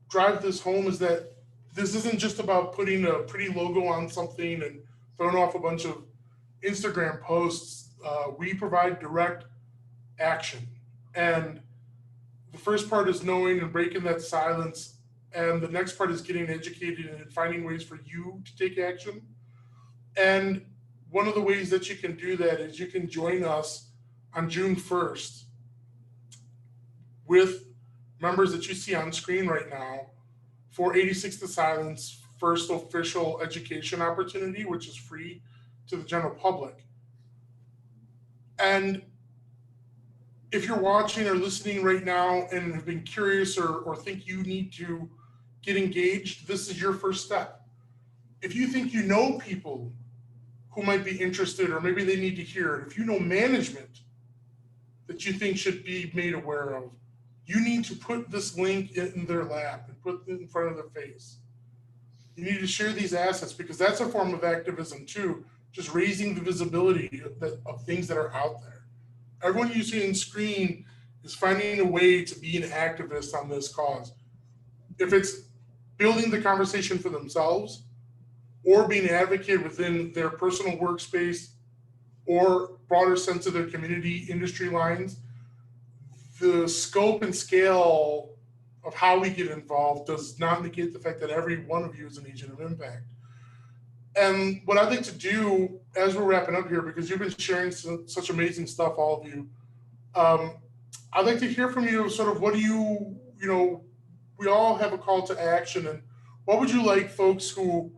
drive this home is that this isn't just about putting a pretty logo on something and throwing off a bunch of Instagram posts. We provide direct action. And the first part is knowing and breaking that silence. And the next part is getting educated and finding ways for you to take action. And one of the ways that you can do that is you can join us on June 1st with members that you see on screen right now for 86 the Silence first official education opportunity, which is free to the general public. And if you're watching or listening right now and have been curious or think you need to get engaged, this is your first step. If you think you know people who might be interested, or maybe they need to hear it, if you know management that you think should be made aware of, you need to put this link in their lap and put it in front of their face. You need to share these assets, because that's a form of activism too, just raising the visibility of things that are out there. Everyone you see on screen is finding a way to be an activist on this cause. If it's building the conversation for themselves, or being an advocate within their personal workspace, or broader sense of their community industry lines, the scope and scale of how we get involved does not negate the fact that every one of you is an agent of impact. And what I'd like to do as we're wrapping up here, because you've been sharing such amazing stuff, all of you, I'd like to hear from you sort of what do you know, we all have a call to action, and what would you like folks who,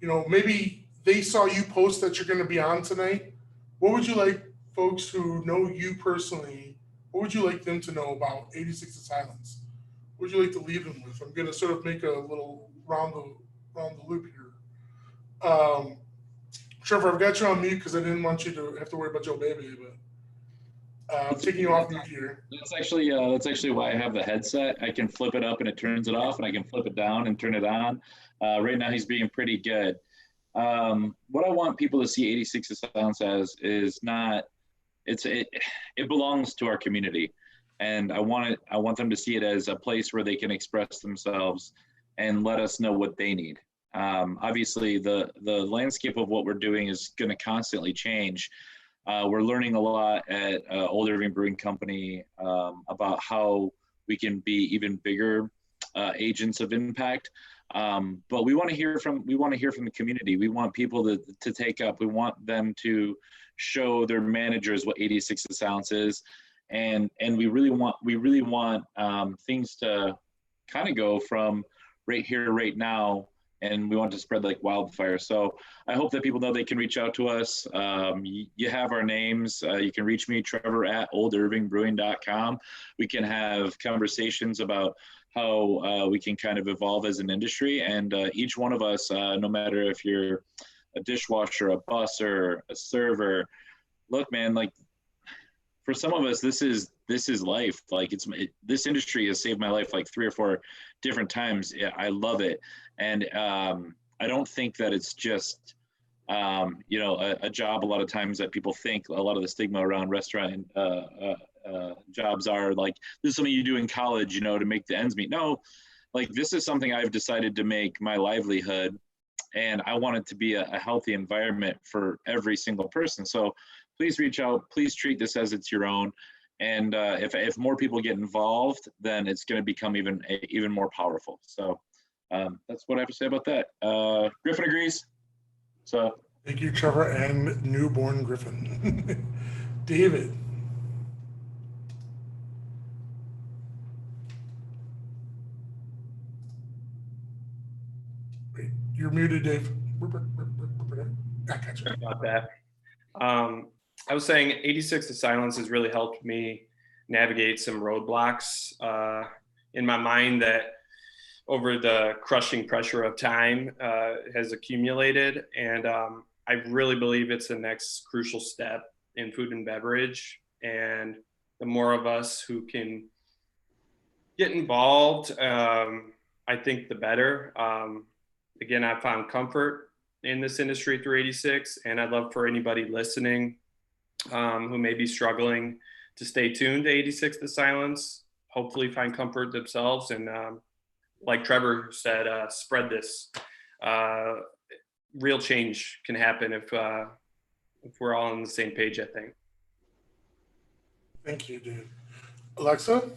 you know, maybe they saw you post that you're going to be on tonight, what would you like folks who know you personally, what would you like them to know about 86 to Silence? What would you like to leave them with? I'm going to sort of make a little round the loop here. Trevor, I've got you on mute because I didn't want you to have to worry about Joe Baby, but I'm taking you off mute here. That's actually why I have the headset. I can flip it up and it turns it off, and I can flip it down and turn it on. Right now he's being pretty good. What I want people to see 86 to Silence as is not, it belongs to our community. And I want them to see it as a place where they can express themselves and let us know what they need. Obviously, the landscape of what we're doing is going to constantly change. We're learning a lot at Old Irving Brewing Company about how we can be even bigger agents of impact. But we want to hear from the community. We want people to take up. We want them to show their managers what 86 to Silence is. And we really want things to kind of go from right here, right now, and we want to spread like wildfire. So I hope that people know they can reach out to us. You have our names. You can reach me, Trevor at oldirvingbrewing.com. We can have conversations about how we can kind of evolve as an industry. And each one of us, no matter if you're a dishwasher, a busser, a server, look, man, like, for some of us, this is life. Like this industry has saved my life like 3 or 4 different times. Yeah, I love it, and I don't think that it's just a job. A lot of times that people think a lot of the stigma around restaurant jobs are like, this is something you do in college, to make the ends meet. No, like this is something I've decided to make my livelihood, and I want it to be a healthy environment for every single person. So please reach out. Please treat this as it's your own. And if more people get involved, then it's going to become even more powerful. So that's what I have to say about that. Griffin agrees. So thank you, Trevor, and newborn Griffin. David. Wait, you're muted, Dave. I got you. About that. I was saying 86 to Silence has really helped me navigate some roadblocks in my mind that over the crushing pressure of time has accumulated. And I really believe it's the next crucial step in food and beverage. And the more of us who can get involved, I think the better. Again, I found comfort in this industry through 86, and I'd love for anybody listening who may be struggling to stay tuned to 86 to Silence, hopefully find comfort themselves, and like Trevor said, spread this. Real change can happen if we're all on the same page, I think. Thank you, dude. Alexa?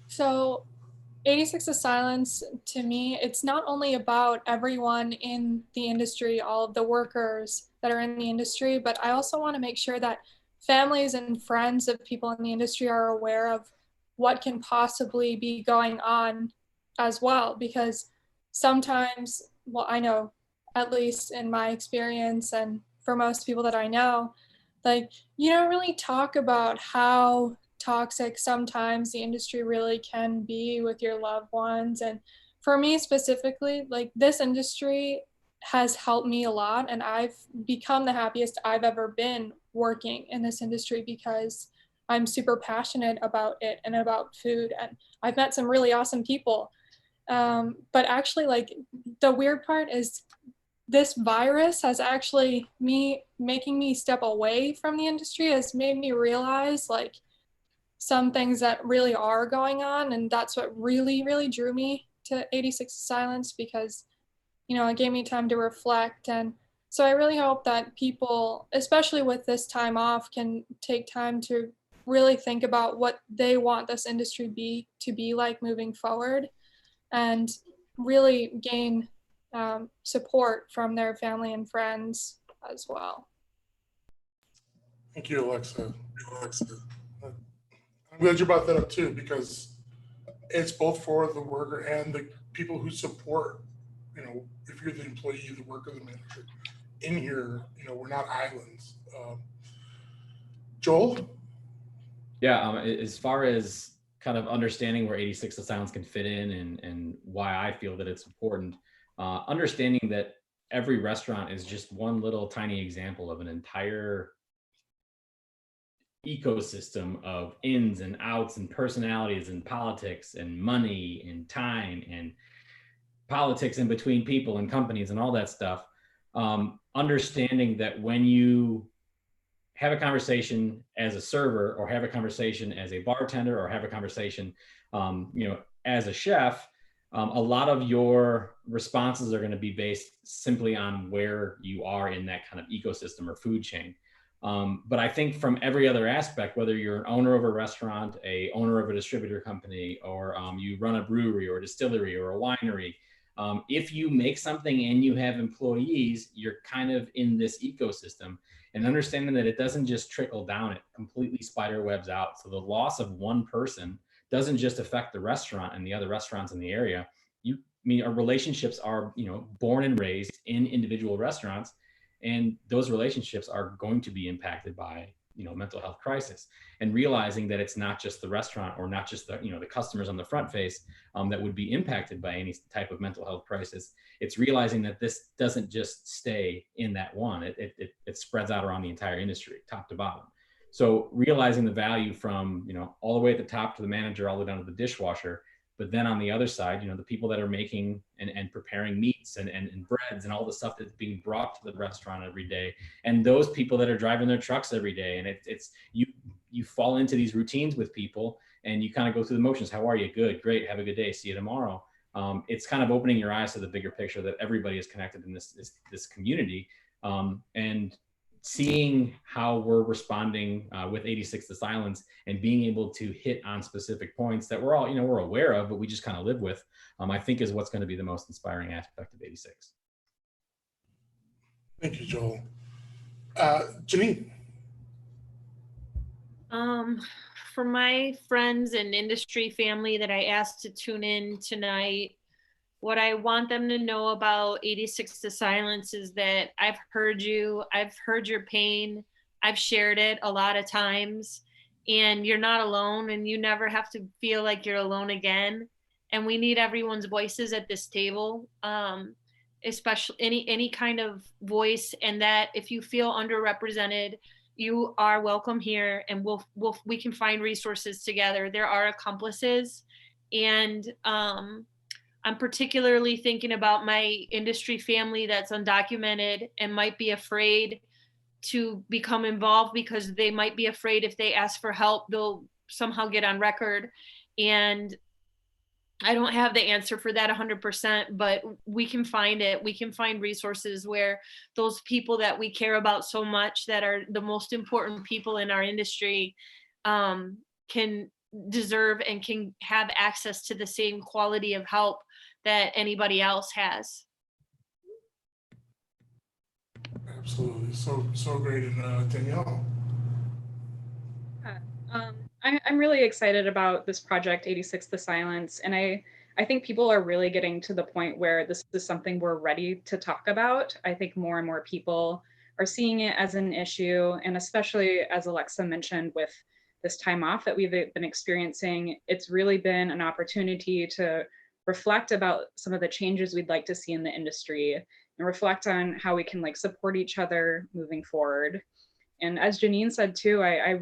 So 86 to Silence, to me, it's not only about everyone in the industry, all of the workers that are in the industry, but I also want to make sure that families and friends of people in the industry are aware of what can possibly be going on as well. Because sometimes, well, I know, at least in my experience and for most people that I know, like, you don't really talk about how toxic sometimes the industry really can be with your loved ones. And for me specifically, like, this industry has helped me a lot, and I've become the happiest I've ever been working in this industry because I'm super passionate about it and about food, and I've met some really awesome people. But actually, like, the weird part is this virus has actually making me step away from the industry has made me realize like some things that really are going on, and that's what really drew me to 86 Silence, because it gave me time to reflect. And so I really hope that people, especially with this time off, can take time to really think about what they want this industry to be like moving forward, and really gain support from their family and friends as well. Thank you, Alexa. I'm glad you brought that up too, because it's both for the worker and the people who support, if you're the employee, the worker, the manager in here, we're not islands. Joel? Yeah, as far as kind of understanding where 86 of Silence can fit in and why I feel that it's important, understanding that every restaurant is just one little tiny example of an entire ecosystem of ins and outs and personalities and politics and money and time and politics in between people and companies and all that stuff. Understanding that when you have a conversation as a server, or have a conversation as a bartender, or have a conversation, as a chef, a lot of your responses are going to be based simply on where you are in that kind of ecosystem or food chain. But I think from every other aspect, whether you're an owner of a restaurant, a owner of a distributor company, or you run a brewery or a distillery or a winery, if you make something and you have employees, you're kind of in this ecosystem. And understanding that it doesn't just trickle down, it completely spider webs out. So the loss of one person doesn't just affect the restaurant and the other restaurants in the area. Our relationships are, born and raised in individual restaurants, and those relationships are going to be impacted by, mental health crisis. And realizing that it's not just the restaurant, or not just the, the customers on the front face that would be impacted by any type of mental health crisis. It's realizing that this doesn't just stay in that one. It spreads out around the entire industry, top to bottom. So realizing the value from, all the way at the top to the manager, all the way down to the dishwasher. But then on the other side, the people that are making and preparing meats and breads and all the stuff that's being brought to the restaurant every day, and those people that are driving their trucks every day. And it's you fall into these routines with people, and you kind of go through the motions. How are you? Good, great, have a good day, see you tomorrow. It's kind of opening your eyes to the bigger picture that everybody is connected in this community, and seeing how we're responding with 86 to Silence, and being able to hit on specific points that we're all, we're aware of, but we just kind of live with, I think is what's going to be the most inspiring aspect of 86. Thank you, Joel. Jeannine? For my friends and industry family that I asked to tune in tonight, what I want them to know about 86 to Silence is that I've heard you, I've heard your pain, I've shared it a lot of times, and you're not alone, and you never have to feel like you're alone again. And we need everyone's voices at this table, especially any kind of voice, and that if you feel underrepresented, you are welcome here, and we can find resources together. There are accomplices, and I'm particularly thinking about my industry family that's undocumented and might be afraid to become involved because they might be afraid if they ask for help, they'll somehow get on record. And I don't have the answer for that 100%, but we can find it. We can find resources where those people that we care about so much, that are the most important people in our industry, can deserve and can have access to the same quality of help that anybody else has. Absolutely. So great. And Danielle? I'm really excited about this project, 86 to Silence. And I think people are really getting to the point where this is something we're ready to talk about. I think more and more people are seeing it as an issue. And especially, as Alexa mentioned, with this time off that we've been experiencing, it's really been an opportunity to reflect about some of the changes we'd like to see in the industry. and reflect on how we can like support each other moving forward. And as Jeannine said too, I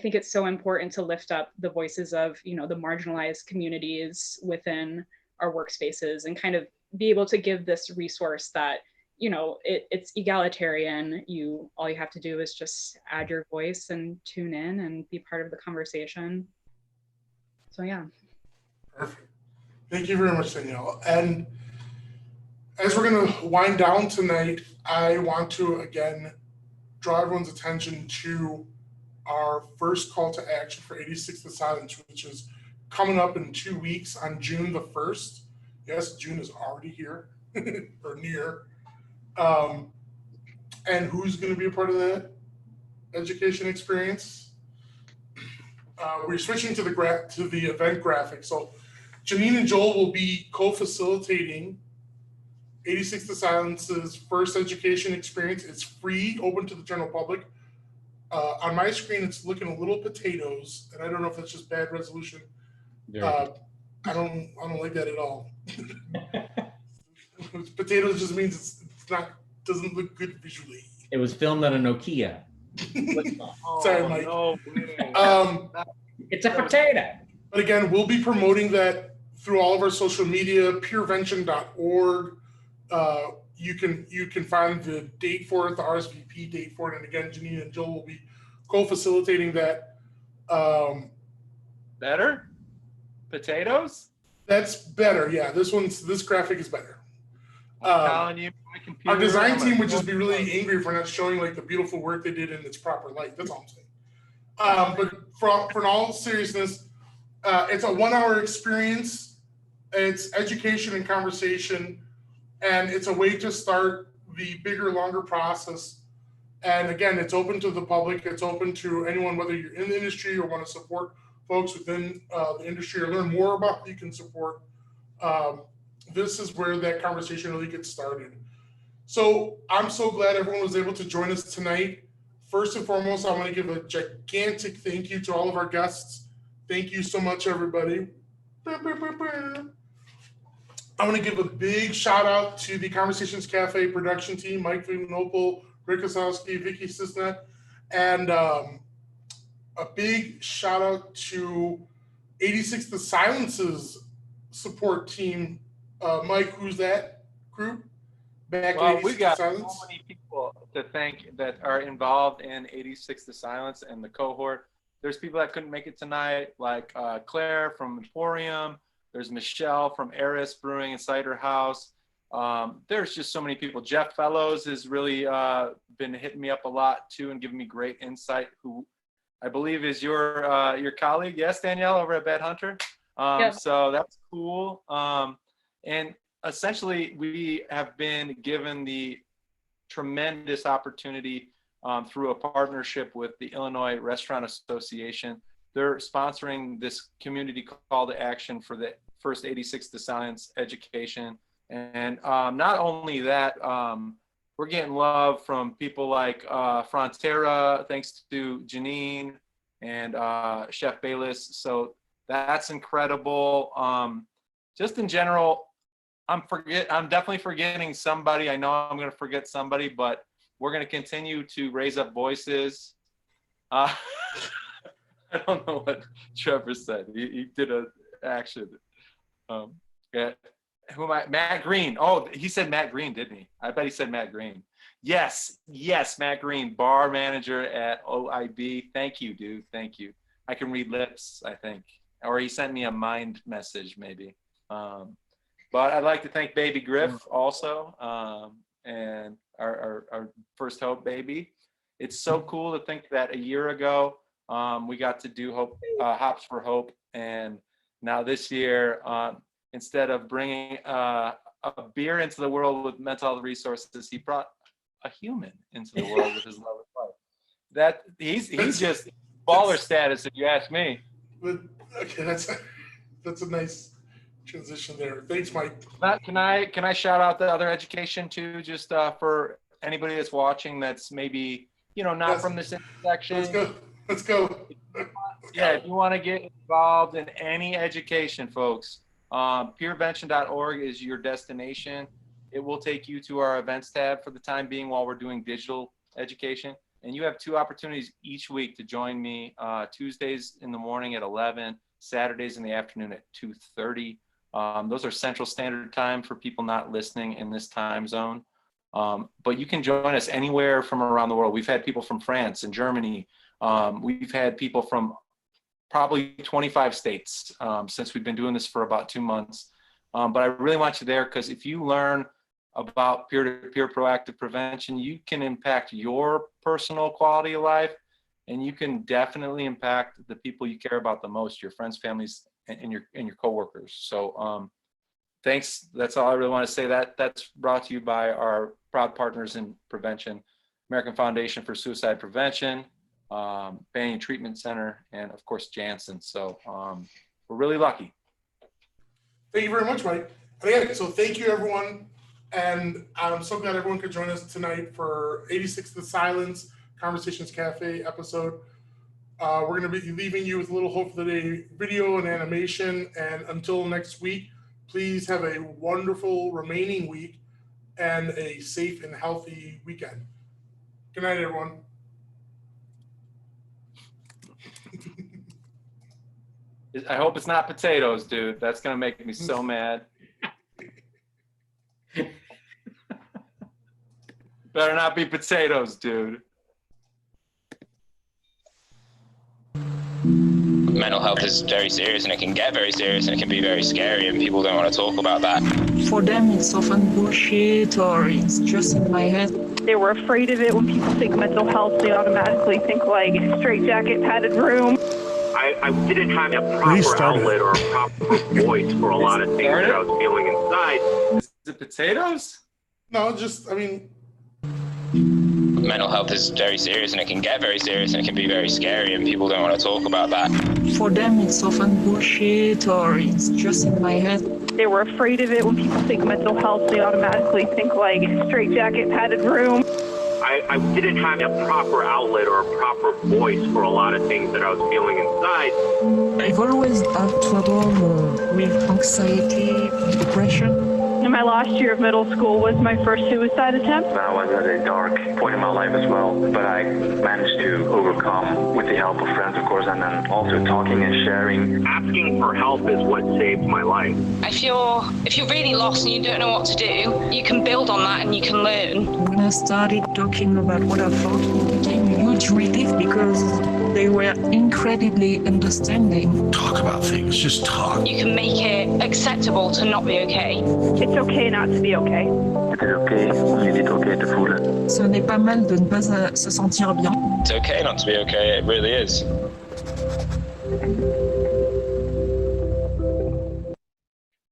think it's so important to lift up the voices of, you know, the marginalized communities within our workspaces and kind of be able to give this resource that, you know, it's egalitarian. All you have to do is just add your voice and tune in and be part of the conversation. So yeah. Perfect. Thank you very much, Danielle. And as we're going to wind down tonight, I want to again draw everyone's attention to our first call to action for 86 to Silence, which is coming up in 2 weeks on June the 1st. Yes, June is already here or near. And who's going to be a part of that education experience? We're switching to the event graphic. So Jeannine and Joel will be co-facilitating 86 to Silence's first education experience. It's free, open to the general public. On my screen, it's looking a little potatoes, and I don't know if that's just bad resolution. I don't like that at all. Potatoes just means it's not, doesn't look good visually. It was filmed on a Nokia. Sorry, Mike. No, It's a potato. But again, we'll be promoting that through all of our social media, peervention.org. You can find the date for it, the RSVP date for it. And again, Jeannine and Joel will be co-facilitating that. Better? Potatoes? That's better. Yeah, this graphic is better. I'm telling you, my computer, Our design team would just be really angry if we're not showing like the beautiful work they did in its proper light. That's all I'm saying. But for all seriousness, it's a 1 hour experience. It's education and conversation, and it's a way to start the bigger, longer process. And again, it's open to the public. It's open to anyone, whether you're in the industry or want to support folks within the industry or learn more about how you can support. This is where that conversation really gets started. So I'm so glad everyone was able to join us tonight. First and foremost, I want to give a gigantic thank you to all of our guests. Thank you so much, everybody. I want to give a big shout out to the Conversations Cafe production team, Mike Vinopol, Rick Osowski, Vicky Cisna, and a big shout out to 86 The Silence's support team. Mike, who's that group? Well, we got so many people to thank that are involved in 86 The Silence and the cohort. There's people that couldn't make it tonight, like Claire from Emporium. There's Michelle from Eris Brewing and Cider House. There's just so many people. Jeff Fellows has really been hitting me up a lot too and giving me great insight, who I believe is your colleague. Yes, Danielle, over at Bad Hunter. Yep. So that's cool. And essentially, we have been given the tremendous opportunity through a partnership with the Illinois Restaurant Association. They're sponsoring this community call to action for the first 86 to Silence education. And not only that, we're getting love from people like Frontera, thanks to Jeannine and Chef Bayless. So that's incredible. Just in general, I'm definitely forgetting somebody. I know I'm going to forget somebody, but we're going to continue to raise up voices. I don't know what Trevor said. He did an action. Yeah. Who am I? Matt Green. Oh, he said Matt Green, didn't he? I bet he said Matt Green. Yes, Matt Green, bar manager at OIB. Thank you, dude. Thank you. I can read lips, I think. Or he sent me a mind message, maybe. But I'd like to thank Baby Griff also, and our First Hope baby. It's so cool to think that a year ago we got to do Hops for Hope, and now this year, instead of bringing a beer into the world with mental health resources, he brought a human into the world with his love of life. That he's just baller status, if you ask me. Okay, that's a nice transition there. Thanks, Mike. Can I shout out the other education too, just for anybody that's watching that's maybe not from this intersection. Let's go. Yeah, if you want to get involved in any education, folks, peervention.org is your destination. it will take you to our events tab for the time being while we're doing digital education. And you have 2 opportunities each week to join me, Tuesdays in the morning at 11, Saturdays in the afternoon at 2:30. Those are Central Standard Time for people not listening in this time zone. But you can join us anywhere from around the world. We've had people from France and Germany. We've had people from probably 25 states since we've been doing this for about 2 months. But I really want you there, because if you learn about peer-to-peer proactive prevention, you can impact your personal quality of life, and you can definitely impact the people you care about the most, your friends, families, and your coworkers. So thanks. That's all I really want to say. That's brought to you by our proud partners in prevention, American Foundation for Suicide Prevention, Banyan Treatment Center, and of course Janssen. So we're really lucky. Thank you very much, Mike. And again, so thank you, everyone. And I'm so glad everyone could join us tonight for 86 The Silence Conversations Cafe episode. We're going to be leaving you with a little hope for the day video and animation. And until next week, please have a wonderful remaining week and a safe and healthy weekend. Good night, everyone. I hope it's not potatoes, dude. That's going to make me so mad. Better not be potatoes, dude. Mental health is very serious, and it can get very serious, and it can be very scary, and people don't want to talk about that. For them, it's often bullshit, or it's just in my head. They were afraid of it. When people think mental health, they automatically think like straitjacket, padded room. I didn't have a proper outlet or a proper voice for a lot of things that I was feeling inside. Is it potatoes? No, just, I mean. Mental health is very serious, and it can get very serious, and it can be very scary, and people don't want to talk about that. For them, it's often bullshit, or it's just in my head. They were afraid of it. When people think mental health, they automatically think like straitjacket, padded room. I didn't have a proper outlet or a proper voice for a lot of things that I was feeling inside. I've always had trouble with anxiety, depression. In my last year of middle school was my first suicide attempt. I was at a dark point in my life as well, but I managed to overcome with the help of friends, of course, and then also talking and sharing. Asking for help is what saved my life. If you're really lost and you don't know what to do, you can build on that and you can learn. When I started talking about what I felt, it became a huge relief because they were incredibly understanding. Talk about things, just talk. You can make it acceptable to not be okay. It's okay not to be okay. It is okay, il est okay de voelen. Ce n'est pas mal de ne pas se sentir bien. It's okay not to be okay, it really is.